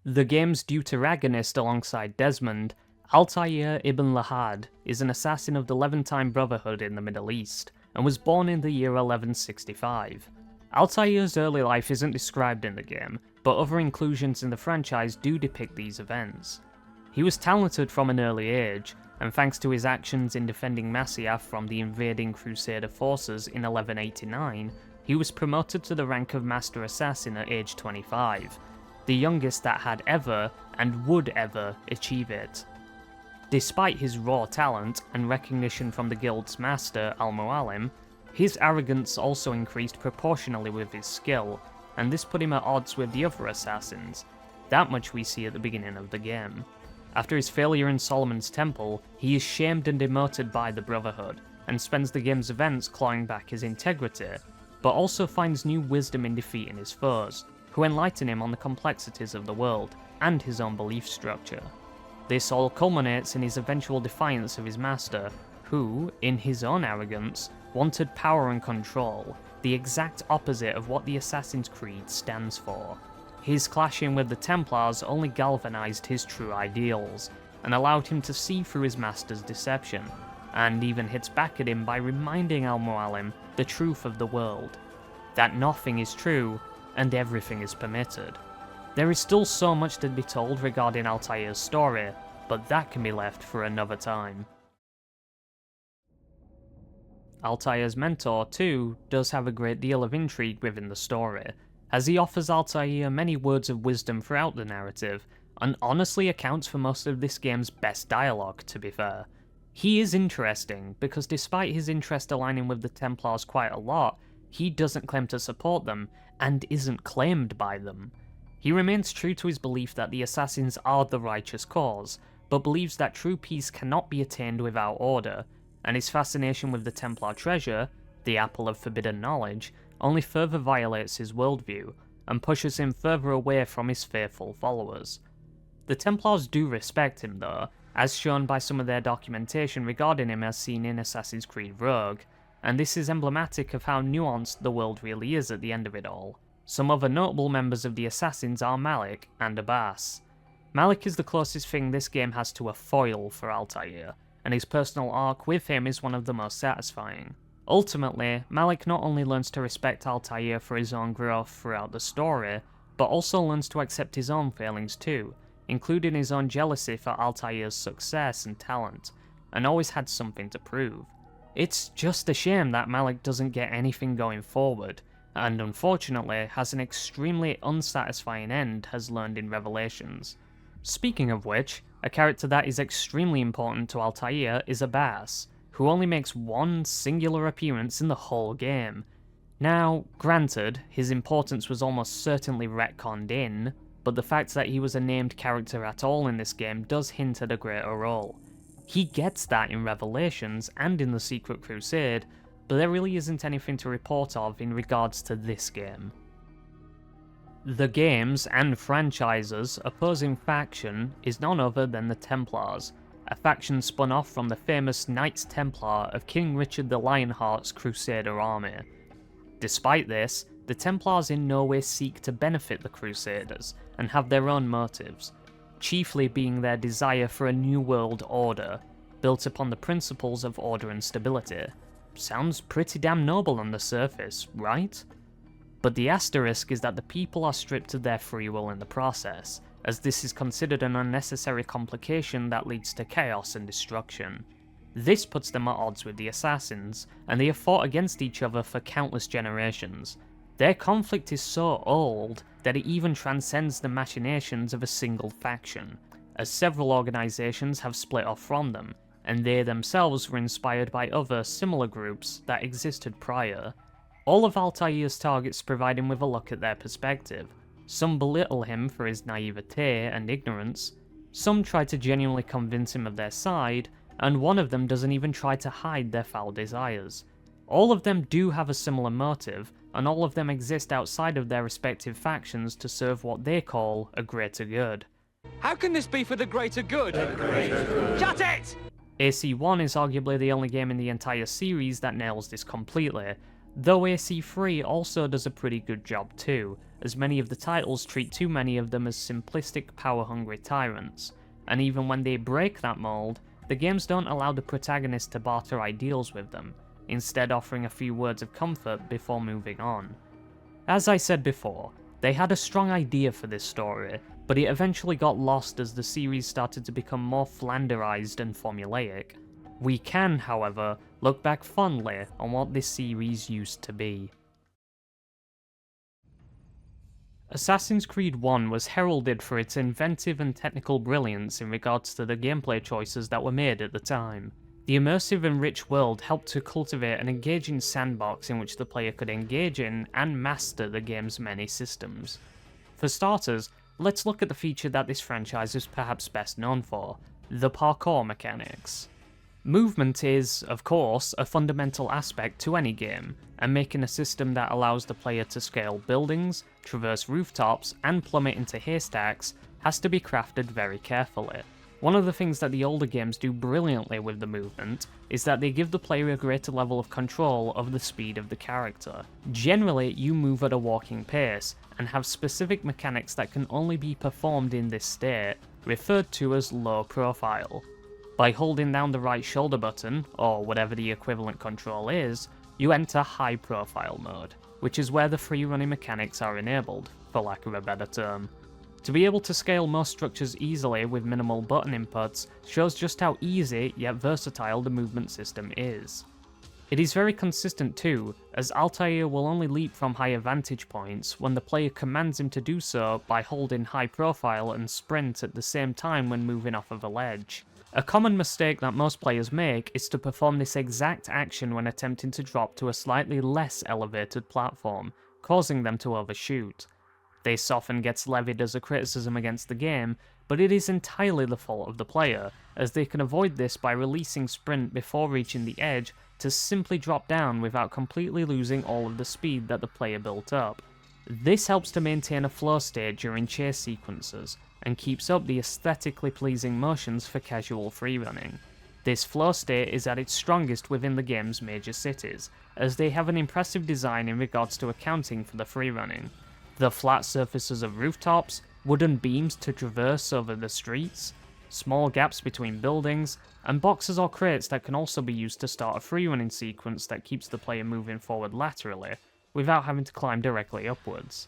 The game's deuteragonist alongside Desmond, Altair ibn Lahad, is an assassin of the Levantine Brotherhood in the Middle East, and was born in the year 1165. Altair's early life isn't described in the game, but other inclusions in the franchise do depict these events. He was talented from an early age, and thanks to his actions in defending Masyaf from the invading Crusader forces in 1189, he was promoted to the rank of Master Assassin at age 25, the youngest that had ever, and would ever, achieve it. Despite his raw talent and recognition from the guild's master, Al-Mualim, his arrogance also increased proportionally with his skill, and this put him at odds with the other assassins. That much we see at the beginning of the game. After his failure in Solomon's Temple, he is shamed and demoted by the Brotherhood, and spends the game's events clawing back his integrity, but also finds new wisdom in defeating his foes, who enlighten him on the complexities of the world, and his own belief structure. This all culminates in his eventual defiance of his master, who, in his own arrogance, wanted power and control, the exact opposite of what the Assassin's Creed stands for. His clashing with the Templars only galvanized his true ideals, and allowed him to see through his master's deception, and even hits back at him by reminding Al-Mualim the truth of the world, that nothing is true, and everything is permitted. There is still so much to be told regarding Altair's story, but that can be left for another time. Altair's mentor, too, does have a great deal of intrigue within the story, as he offers Altair many words of wisdom throughout the narrative, and honestly accounts for most of this game's best dialogue, to be fair. He is interesting, because despite his interest aligning with the Templars quite a lot, he doesn't claim to support them, and isn't claimed by them. He remains true to his belief that the Assassins are the righteous cause, but believes that true peace cannot be attained without order, and his fascination with the Templar treasure, the Apple of Forbidden Knowledge, only further violates his worldview, and pushes him further away from his faithful followers. The Templars do respect him though, as shown by some of their documentation regarding him as seen in Assassin's Creed Rogue, and this is emblematic of how nuanced the world really is at the end of it all. Some other notable members of the Assassins are Malik and Abbas. Malik is the closest thing this game has to a foil for Altair, and his personal arc with him is one of the most satisfying. Ultimately, Malik not only learns to respect Altair for his own growth throughout the story, but also learns to accept his own failings too, including his own jealousy for Altair's success and talent, and always had something to prove. It's just a shame that Malik doesn't get anything going forward, and unfortunately has an extremely unsatisfying end as learned in Revelations. Speaking of which, a character that is extremely important to Altair is Abbas, who only makes one singular appearance in the whole game. Now, granted, his importance was almost certainly retconned in, but the fact that he was a named character at all in this game does hint at a greater role. He gets that in Revelations and in the Secret Crusade, but there really isn't anything to report of in regards to this game. The game's and franchise's opposing faction is none other than the Templars, a faction spun off from the famous Knights Templar of King Richard the Lionheart's Crusader army. Despite this, the Templars in no way seek to benefit the Crusaders, and have their own motives, chiefly being their desire for a new world order, built upon the principles of order and stability. Sounds pretty damn noble on the surface, right? But the asterisk is that the people are stripped of their free will in the process, as this is considered an unnecessary complication that leads to chaos and destruction. This puts them at odds with the assassins, and they have fought against each other for countless generations. Their conflict is so old that it even transcends the machinations of a single faction, as several organisations have split off from them, and they themselves were inspired by other similar groups that existed prior. All of Altair's targets provide him with a look at their perspective. Some belittle him for his naivete and ignorance, some try to genuinely convince him of their side, and one of them doesn't even try to hide their foul desires. All of them do have a similar motive, and all of them exist outside of their respective factions to serve what they call a greater good. How can this be for the greater good? Shut it! AC1 is arguably the only game in the entire series that nails this completely, though AC3 also does a pretty good job too, as many of the titles treat too many of them as simplistic, power-hungry tyrants, and even when they break that mold, the games don't allow the protagonist to barter ideals with them, instead offering a few words of comfort before moving on. As I said before, they had a strong idea for this story, but it eventually got lost as the series started to become more flanderized and formulaic. We can, however, look back fondly on what this series used to be. Assassin's Creed 1 was heralded for its inventive and technical brilliance in regards to the gameplay choices that were made at the time. The immersive and rich world helped to cultivate an engaging sandbox in which the player could engage in and master the game's many systems. For starters, let's look at the feature that this franchise is perhaps best known for, the parkour mechanics. Movement is, of course, a fundamental aspect to any game, and making a system that allows the player to scale buildings, traverse rooftops, and plummet into haystacks has to be crafted very carefully. One of the things that the older games do brilliantly with the movement is that they give the player a greater level of control over the speed of the character. Generally, you move at a walking pace, and have specific mechanics that can only be performed in this state, referred to as low profile. By holding down the right shoulder button, or whatever the equivalent control is, you enter high profile mode, which is where the free running mechanics are enabled, for lack of a better term. To be able to scale most structures easily with minimal button inputs shows just how easy yet versatile the movement system is. It is very consistent too, as Altair will only leap from higher vantage points when the player commands him to do so by holding high profile and sprint at the same time when moving off of a ledge. A common mistake that most players make is to perform this exact action when attempting to drop to a slightly less elevated platform, causing them to overshoot. This often gets levied as a criticism against the game, but it is entirely the fault of the player, as they can avoid this by releasing sprint before reaching the edge to simply drop down without completely losing all of the speed that the player built up. This helps to maintain a flow state during chase sequences, and keeps up the aesthetically pleasing motions for casual freerunning. This flow state is at its strongest within the game's major cities, as they have an impressive design in regards to accounting for the freerunning. The flat surfaces of rooftops, wooden beams to traverse over the streets, small gaps between buildings, and boxes or crates that can also be used to start a free-running sequence that keeps the player moving forward laterally, without having to climb directly upwards.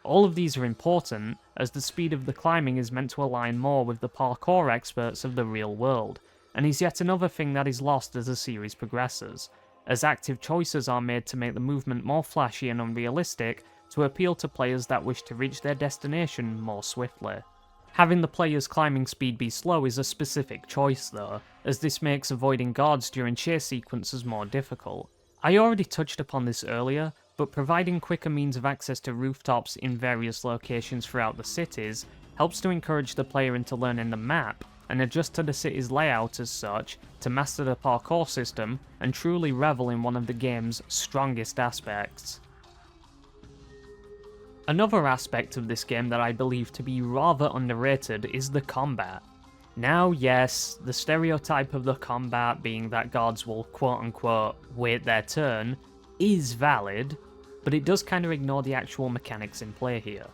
All of these are important, as the speed of the climbing is meant to align more with the parkour experts of the real world, and is yet another thing that is lost as the series progresses, as active choices are made to make the movement more flashy and unrealistic to appeal to players that wish to reach their destination more swiftly. Having the player's climbing speed be slow is a specific choice though, as this makes avoiding guards during chase sequences more difficult. I already touched upon this earlier, but providing quicker means of access to rooftops in various locations throughout the cities helps to encourage the player into learning the map and adjust to the city's layout as such to master the parkour system and truly revel in one of the game's strongest aspects. Another aspect of this game that I believe to be rather underrated is the combat. Now yes, the stereotype of the combat being that guards will quote-unquote wait their turn is valid, but it does kind of ignore the actual mechanics in play here.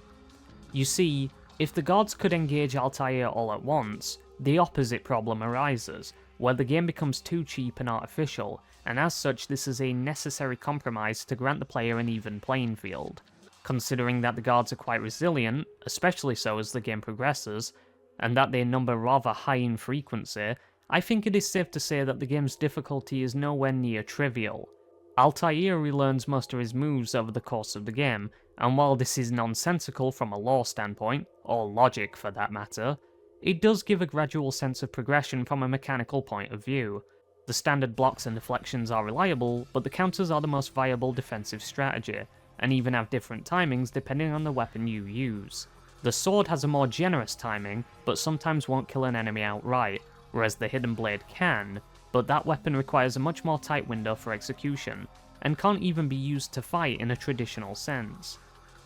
You see, if the guards could engage Altair all at once, the opposite problem arises, where the game becomes too cheap and artificial, and as such this is a necessary compromise to grant the player an even playing field. Considering that the guards are quite resilient, especially so as the game progresses, and that they number rather high in frequency, I think it is safe to say that the game's difficulty is nowhere near trivial. Altair relearns most of his moves over the course of the game, and while this is nonsensical from a lore standpoint, or logic for that matter, it does give a gradual sense of progression from a mechanical point of view. The standard blocks and deflections are reliable, but the counters are the most viable defensive strategy, and even have different timings depending on the weapon you use. The sword has a more generous timing, but sometimes won't kill an enemy outright, whereas the hidden blade can, but that weapon requires a much more tight window for execution, and can't even be used to fight in a traditional sense.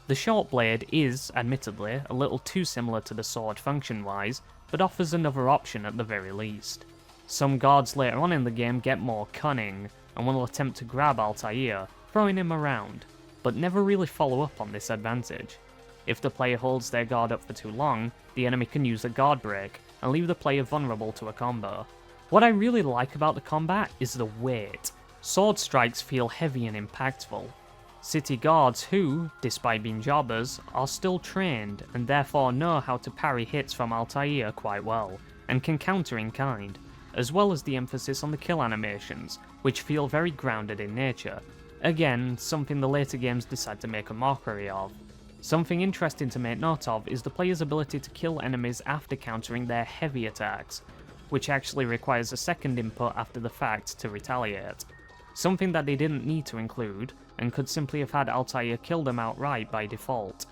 The short blade is, admittedly, a little too similar to the sword function-wise, but offers another option at the very least. Some guards later on in the game get more cunning, and will attempt to grab Altair, throwing him around, but never really follow up on this advantage. If the player holds their guard up for too long, the enemy can use a guard break, and leave the player vulnerable to a combo. What I really like about the combat is the weight. Sword strikes feel heavy and impactful. City guards who, despite being jobbers, are still trained and therefore know how to parry hits from Altair quite well, and can counter in kind, as well as the emphasis on the kill animations, which feel very grounded in nature. Again, something the later games decide to make a mockery of. Something interesting to make note of is the player's ability to kill enemies after countering their heavy attacks, which actually requires a second input after the fact to retaliate. Something that they didn't need to include, and could simply have had Altair kill them outright by default.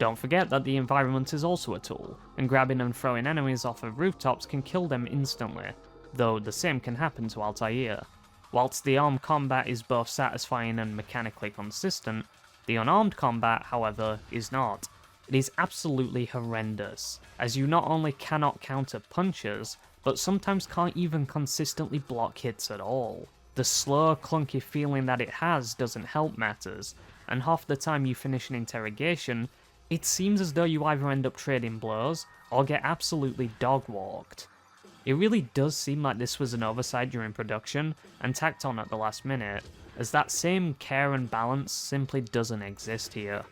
Don't forget that the environment is also a tool, and grabbing and throwing enemies off of rooftops can kill them instantly, though the same can happen to Altair. Whilst the armed combat is both satisfying and mechanically consistent, the unarmed combat, however, is not. It is absolutely horrendous, as you not only cannot counter punches, but sometimes can't even consistently block hits at all. The slow, clunky feeling that it has doesn't help matters, and half the time you finish an interrogation, it seems as though you either end up trading blows, or get absolutely dog-walked. It really does seem like this was an oversight during production, and tacked on at the last minute, as that same care and balance simply doesn't exist here.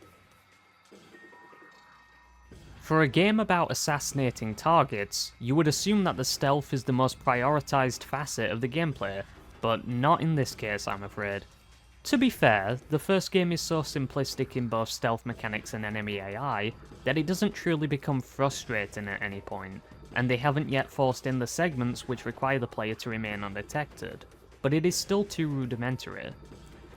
For a game about assassinating targets, you would assume that the stealth is the most prioritized facet of the gameplay, but not in this case, I'm afraid. To be fair, the first game is so simplistic in both stealth mechanics and enemy AI that it doesn't truly become frustrating at any point, and they haven't yet forced in the segments which require the player to remain undetected, but it is still too rudimentary.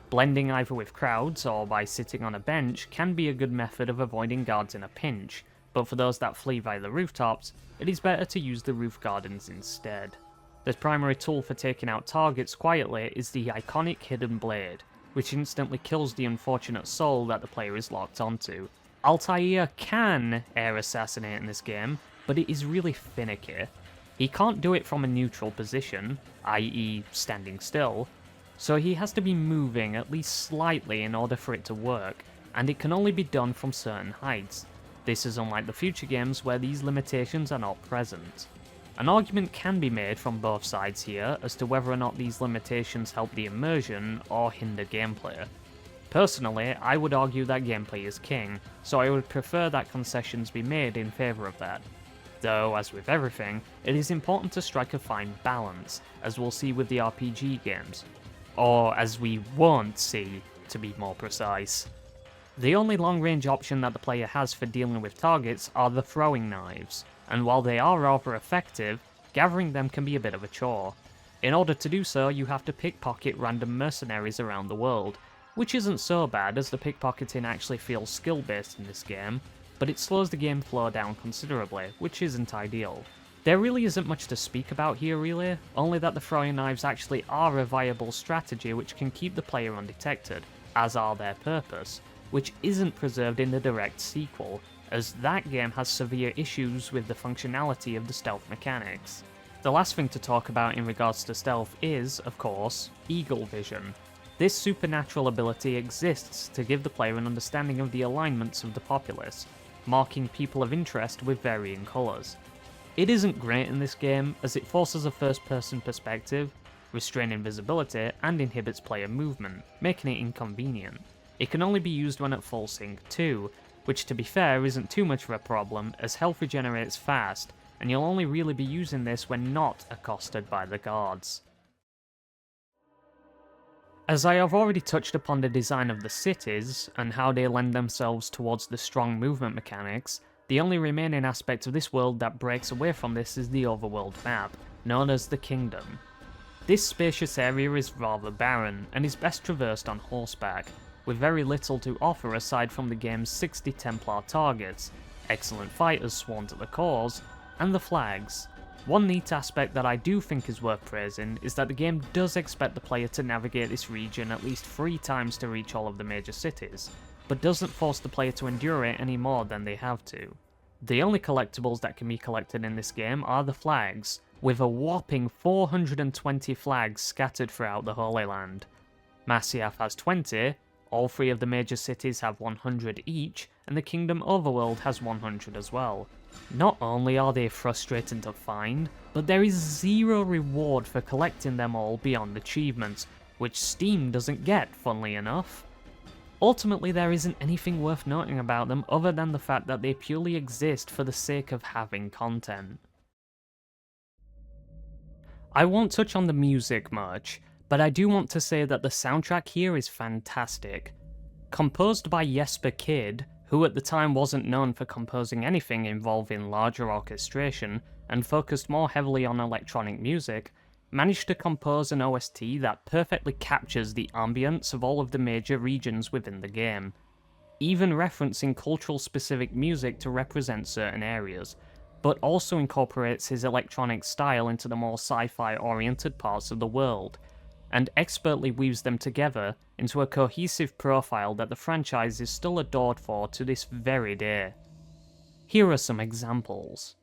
Blending either with crowds or by sitting on a bench can be a good method of avoiding guards in a pinch, but for those that flee via the rooftops, it is better to use the roof gardens instead. The primary tool for taking out targets quietly is the iconic hidden blade, which instantly kills the unfortunate soul that the player is locked onto. Altair can air assassinate in this game, but it is really finicky. He can't do it from a neutral position, i.e. standing still, so he has to be moving at least slightly in order for it to work, and it can only be done from certain heights. This is unlike the future games where these limitations are not present. An argument can be made from both sides here as to whether or not these limitations help the immersion or hinder gameplay. Personally, I would argue that gameplay is king, so I would prefer that concessions be made in favour of that. Though, as with everything, it is important to strike a fine balance, as we'll see with the RPG games. Or as we won't see, to be more precise. The only long-range option that the player has for dealing with targets are the throwing knives, and while they are rather effective, gathering them can be a bit of a chore. In order to do so, you have to pickpocket random mercenaries around the world, which isn't so bad as the pickpocketing actually feels skill-based in this game, but it slows the game flow down considerably, which isn't ideal. There really isn't much to speak about here really, only that the throwing knives actually are a viable strategy which can keep the player undetected, as are their purpose, which isn't preserved in the direct sequel, as that game has severe issues with the functionality of the stealth mechanics. The last thing to talk about in regards to stealth is, of course, Eagle Vision. This supernatural ability exists to give the player an understanding of the alignments of the populace, marking people of interest with varying colours. It isn't great in this game, as it forces a first-person perspective, restraining visibility, and inhibits player movement, making it inconvenient. It can only be used when at full sync too, which to be fair isn't too much of a problem as health regenerates fast, and you'll only really be using this when not accosted by the guards. As I have already touched upon the design of the cities, and how they lend themselves towards the strong movement mechanics, the only remaining aspect of this world that breaks away from this is the overworld map, known as the Kingdom. This spacious area is rather barren, and is best traversed on horseback, with very little to offer aside from the game's 60 Templar targets, excellent fighters sworn to the cause, and the flags. One neat aspect that I do think is worth praising is that the game does expect the player to navigate this region at least 3 times to reach all of the major cities, but doesn't force the player to endure it any more than they have to. The only collectibles that can be collected in this game are the flags, with a whopping 420 flags scattered throughout the Holy Land. Masyaf has 20, all 3 of the major cities have 100 each, and the Kingdom Overworld has 100 as well. Not only are they frustrating to find, but there is 0 reward for collecting them all beyond achievements, which Steam doesn't get, funnily enough. Ultimately, there isn't anything worth noting about them other than the fact that they purely exist for the sake of having content. I won't touch on the music much, but I do want to say that the soundtrack here is fantastic. Composed by Jesper Kyd, who at the time wasn't known for composing anything involving larger orchestration and focused more heavily on electronic music, managed to compose an OST that perfectly captures the ambience of all of the major regions within the game, even referencing cultural specific music to represent certain areas, but also incorporates his electronic style into the more sci-fi oriented parts of the world, and expertly weaves them together into a cohesive profile that the franchise is still adored for to this very day. Here are some examples.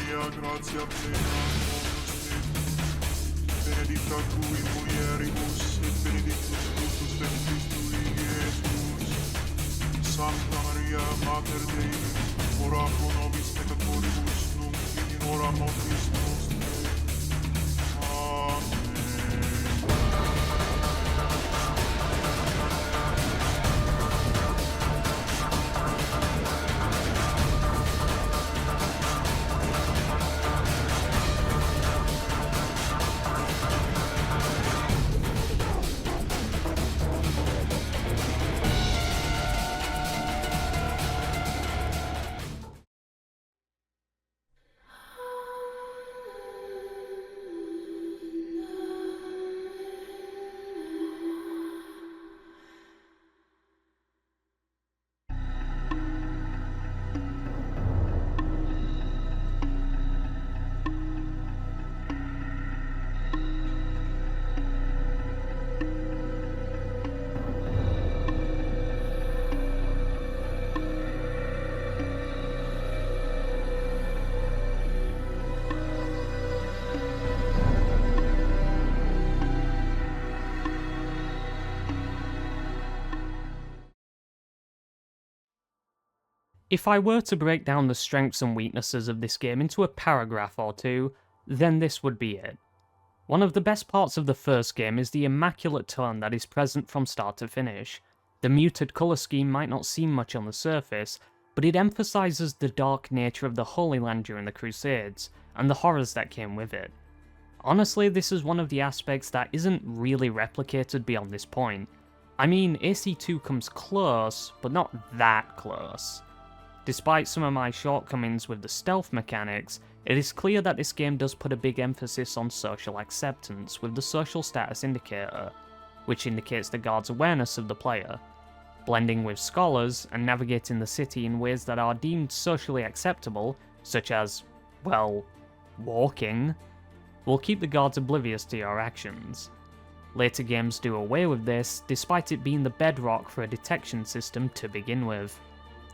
Maria, gratia plena, benedicta tui mulieribus, et benedictus fructus ventris tui, Iesus. Sancta Maria, Mater Dei, ora pro nobis peccatoribus, nunc et in hora mortis nostre. Amen. If I were to break down the strengths and weaknesses of this game into a paragraph or two, then this would be it. One of the best parts of the first game is the immaculate tone that is present from start to finish. The muted colour scheme might not seem much on the surface, but it emphasises the dark nature of the Holy Land during the Crusades, and the horrors that came with it. Honestly, this is one of the aspects that isn't really replicated beyond this point. I mean, AC2 comes close, but not that close. Despite some of my shortcomings with the stealth mechanics, it is clear that this game does put a big emphasis on social acceptance with the social status indicator, which indicates the guard's awareness of the player. Blending with scholars and navigating the city in ways that are deemed socially acceptable, such as, well, walking, will keep the guards oblivious to your actions. Later games do away with this, despite it being the bedrock for a detection system to begin with.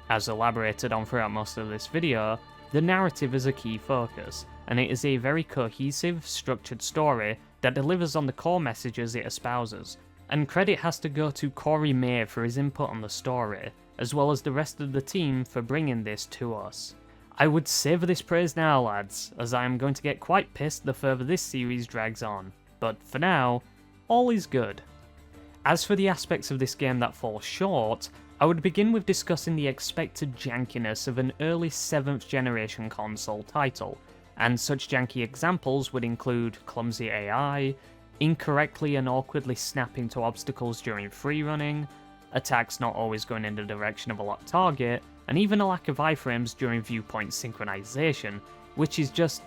As elaborated on throughout most of this video, the narrative is a key focus, and it is a very cohesive, structured story that delivers on the core messages it espouses, and credit has to go to Corey May for his input on the story, as well as the rest of the team for bringing this to us. I would savour this praise now, lads, as I am going to get quite pissed the further this series drags on, but for now, all is good. As for the aspects of this game that fall short, I would begin with discussing the expected jankiness of an early 7th generation console title, and such janky examples would include clumsy AI, incorrectly and awkwardly snapping to obstacles during freerunning, attacks not always going in the direction of a locked target, and even a lack of iframes during viewpoint synchronization, which is just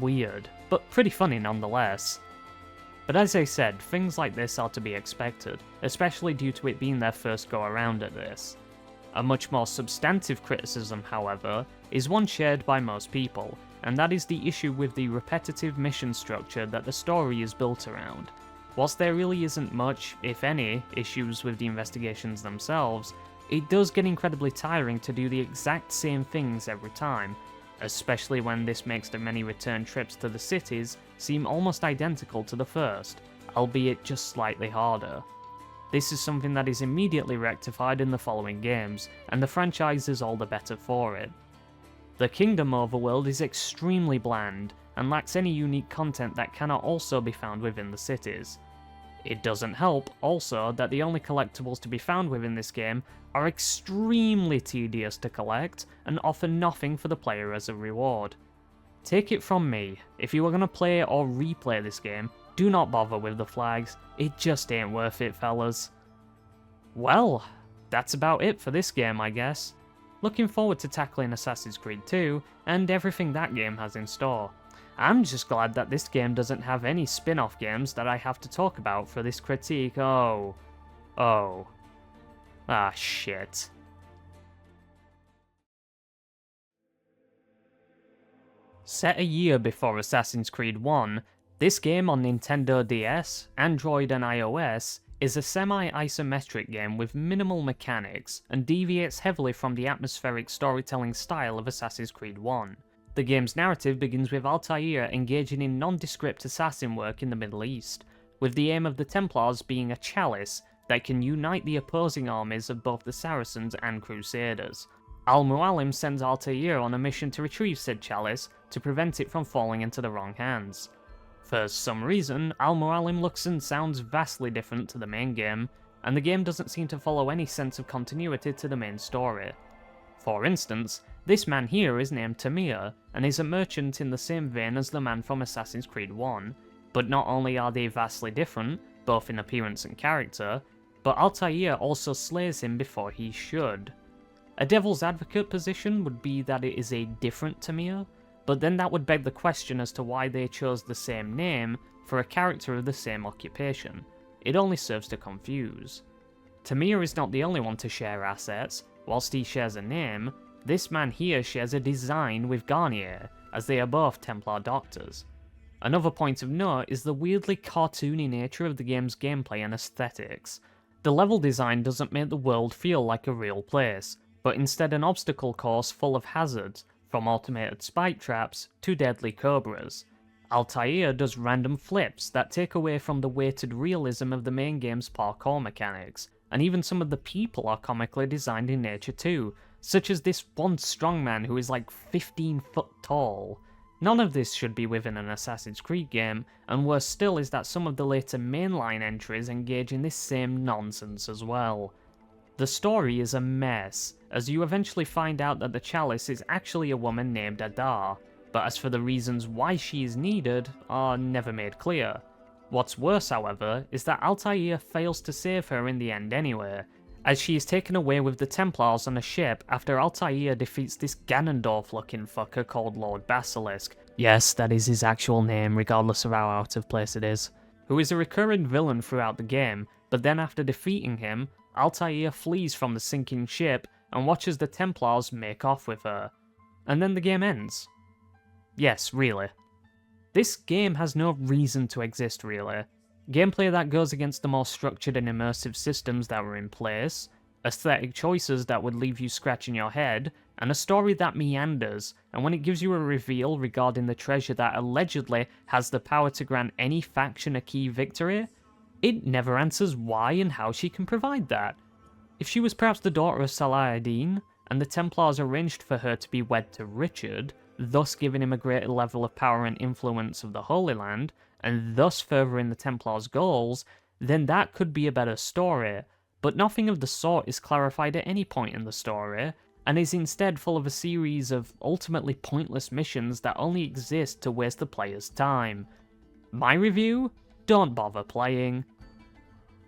weird, but pretty funny nonetheless. But as I said, things like this are to be expected, especially due to it being their first go around at this. A much more substantive criticism, however, is one shared by most people, and that is the issue with the repetitive mission structure that the story is built around. Whilst there really isn't much, if any, issues with the investigations themselves, it does get incredibly tiring to do the exact same things every time, especially when this makes the many return trips to the cities seem almost identical to the first, albeit just slightly harder. This is something that is immediately rectified in the following games, and the franchise is all the better for it. The Kingdom overworld is extremely bland, and lacks any unique content that cannot also be found within the cities. It doesn't help, also, that the only collectibles to be found within this game are extremely tedious to collect, and offer nothing for the player as a reward. Take it from me, if you are going to play or replay this game, do not bother with the flags, it just ain't worth it, fellas. Well, that's about it for this game, I guess. Looking forward to tackling Assassin's Creed 2, and everything that game has in store. I'm just glad that this game doesn't have any spin-off games that I have to talk about for this critique. Oh. Ah, shit. Set a year before Assassin's Creed 1, this game on Nintendo DS, Android and iOS is a semi-isometric game with minimal mechanics and deviates heavily from the atmospheric storytelling style of Assassin's Creed 1. The game's narrative begins with Altair engaging in nondescript assassin work in the Middle East, with the aim of the Templars being a chalice that can unite the opposing armies of both the Saracens and Crusaders. Al-Mualim sends Altair on a mission to retrieve said chalice to prevent it from falling into the wrong hands. For some reason, Al-Mualim looks and sounds vastly different to the main game, and the game doesn't seem to follow any sense of continuity to the main story. For instance, this man here is named Tamir, and is a merchant in the same vein as the man from Assassin's Creed 1, but not only are they vastly different, both in appearance and character, but Altair also slays him before he should. A devil's advocate position would be that it is a different Tamir, but then that would beg the question as to why they chose the same name for a character of the same occupation. It only serves to confuse. Tamir is not the only one to share assets. Whilst he shares a name, this man here shares a design with Garnier, as they are both Templar doctors. Another point of note is the weirdly cartoony nature of the game's gameplay and aesthetics. The level design doesn't make the world feel like a real place, but instead an obstacle course full of hazards, from automated spike traps to deadly cobras. Altair does random flips that take away from the weighted realism of the main game's parkour mechanics, and even some of the people are comically designed in nature too, such as this one strongman who is like 15 foot tall. None of this should be within an Assassin's Creed game, and worse still is that some of the later mainline entries engage in this same nonsense as well. The story is a mess, as you eventually find out that the chalice is actually a woman named Adar, but as for the reasons why she is needed, are never made clear. What's worse, however, is that Altair fails to save her in the end anyway, as she is taken away with the Templars on a ship after Altair defeats this Ganondorf-looking fucker called Lord Basilisk. Yes, that is his actual name, regardless of how out of place it is. Who is a recurring villain throughout the game, but then after defeating him, Altair flees from the sinking ship and watches the Templars make off with her. And then the game ends. Yes, really. This game has no reason to exist, really. Gameplay that goes against the more structured and immersive systems that were in place, aesthetic choices that would leave you scratching your head, and a story that meanders, and when it gives you a reveal regarding the treasure that allegedly has the power to grant any faction a key victory, it never answers why and how she can provide that. If she was perhaps the daughter of Salah ad-Din, and the Templars arranged for her to be wed to Richard, thus giving him a greater level of power and influence of the Holy Land, and thus furthering the Templars' goals, then that could be a better story, but nothing of the sort is clarified at any point in the story, and is instead full of a series of ultimately pointless missions that only exist to waste the player's time. My review? Don't bother playing.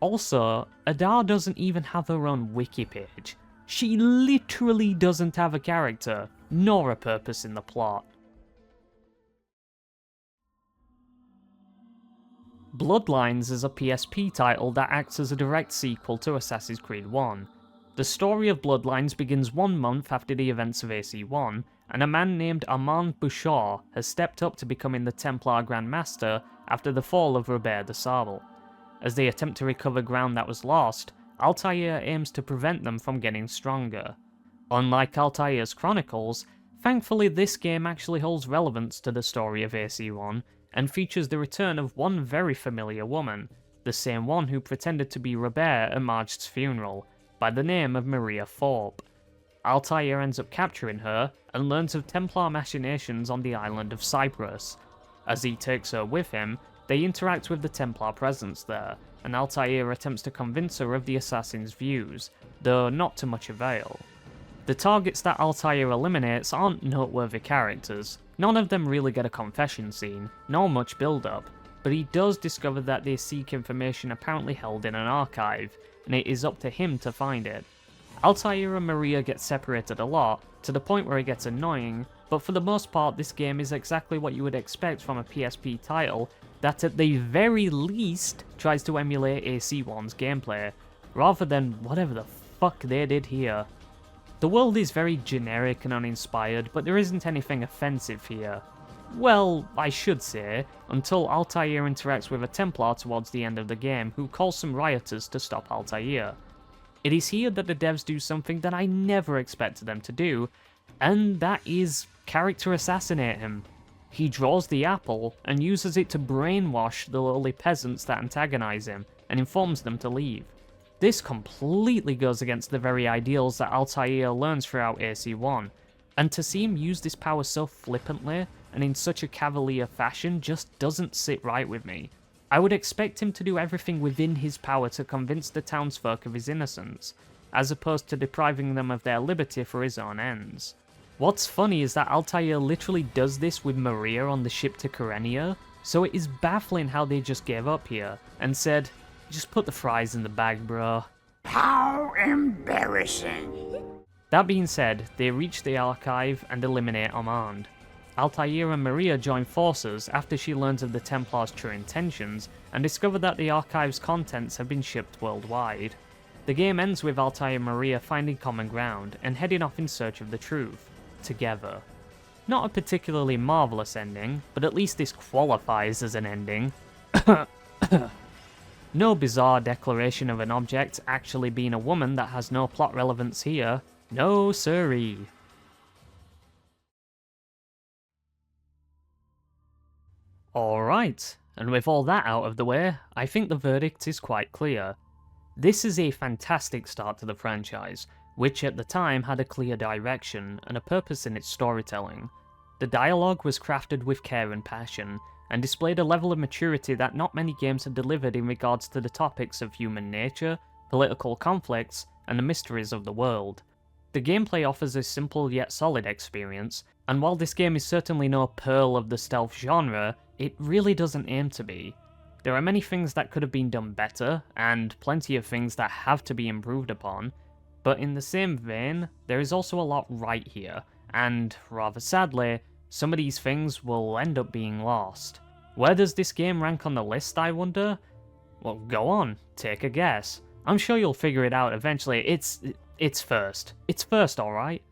Also, Adar doesn't even have her own wiki page. She literally doesn't have a character, nor a purpose in the plot. Bloodlines is a PSP title that acts as a direct sequel to Assassin's Creed 1. The story of Bloodlines begins 1 month after the events of AC1, and a man named Armand Bouchard has stepped up to becoming the Templar Grand Master after the fall of Robert de Sable. As they attempt to recover ground that was lost, Altair aims to prevent them from getting stronger. Unlike Altair's Chronicles, thankfully this game actually holds relevance to the story of AC1, and features the return of one very familiar woman, the same one who pretended to be Robert at Marge's funeral, by the name of Maria Thorpe. Altair ends up capturing her, and learns of Templar machinations on the island of Cyprus. As he takes her with him, they interact with the Templar presence there, and Altair attempts to convince her of the assassin's views, though not to much avail. The targets that Altair eliminates aren't noteworthy characters. None of them really get a confession scene, nor much build-up, but he does discover that they seek information apparently held in an archive, and it is up to him to find it. Altair and Maria get separated a lot, to the point where it gets annoying, but for the most part this game is exactly what you would expect from a PSP title that at the very least tries to emulate AC1's gameplay, rather than whatever the fuck they did here. The world is very generic and uninspired, but there isn't anything offensive here. Well, I should say, until Altair interacts with a Templar towards the end of the game who calls some rioters to stop Altair. It is here that the devs do something that I never expected them to do, and that is character assassinate him. He draws the apple and uses it to brainwash the lowly peasants that antagonize him and informs them to leave. This completely goes against the very ideals that Altair learns throughout AC1, and to see him use this power so flippantly and in such a cavalier fashion just doesn't sit right with me. I would expect him to do everything within his power to convince the townsfolk of his innocence, as opposed to depriving them of their liberty for his own ends. What's funny is that Altair literally does this with Maria on the ship to Kyrenia, so it is baffling how they just gave up here and said, just put the fries in the bag, bro. How embarrassing. That being said, they reach the archive and eliminate Armand. Altair and Maria join forces after she learns of the Templars' true intentions and discover that the archive's contents have been shipped worldwide. The game ends with Altair and Maria finding common ground and heading off in search of the truth, together. Not a particularly marvellous ending, but at least this qualifies as an ending. No bizarre declaration of an object actually being a woman that has no plot relevance here. No siree. Alright, and with all that out of the way, I think the verdict is quite clear. This is a fantastic start to the franchise, which at the time had a clear direction and a purpose in its storytelling. The dialogue was crafted with care and passion, and displayed a level of maturity that not many games had delivered in regards to the topics of human nature, political conflicts, and the mysteries of the world. The gameplay offers a simple yet solid experience, and while this game is certainly no pearl of the stealth genre, it really doesn't aim to be. There are many things that could have been done better, and plenty of things that have to be improved upon, but in the same vein, there is also a lot right here, and, rather sadly, some of these things will end up being lost. Where does this game rank on the list, I wonder? Well, go on, take a guess. I'm sure you'll figure it out eventually. It's first. It's first, alright?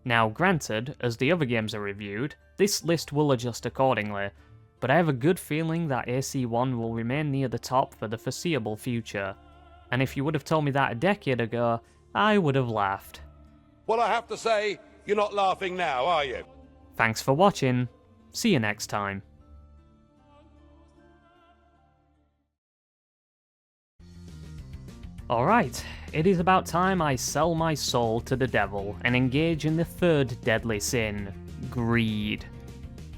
Now, granted, as the other games are reviewed, this list will adjust accordingly, but I have a good feeling that AC1 will remain near the top for the foreseeable future. And if you would have told me that a decade ago, I would have laughed. Well, I have to say, you're not laughing now, are you? Thanks for watching. See you next time. Alright, it is about time I sell my soul to the devil and engage in the third deadly sin, greed.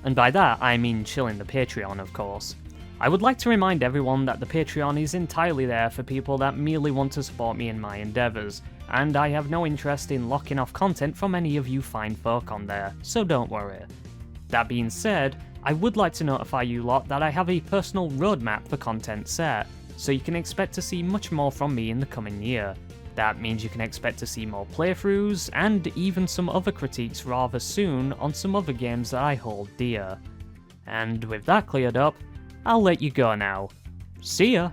And by that, I mean chilling the Patreon, of course. I would like to remind everyone that the Patreon is entirely there for people that merely want to support me in my endeavours, and I have no interest in locking off content from any of you fine folk on there, so don't worry. That being said, I would like to notify you lot that I have a personal roadmap for content set, so you can expect to see much more from me in the coming year. That means you can expect to see more playthroughs, and even some other critiques rather soon on some other games that I hold dear. And with that cleared up, I'll let you go now. See ya!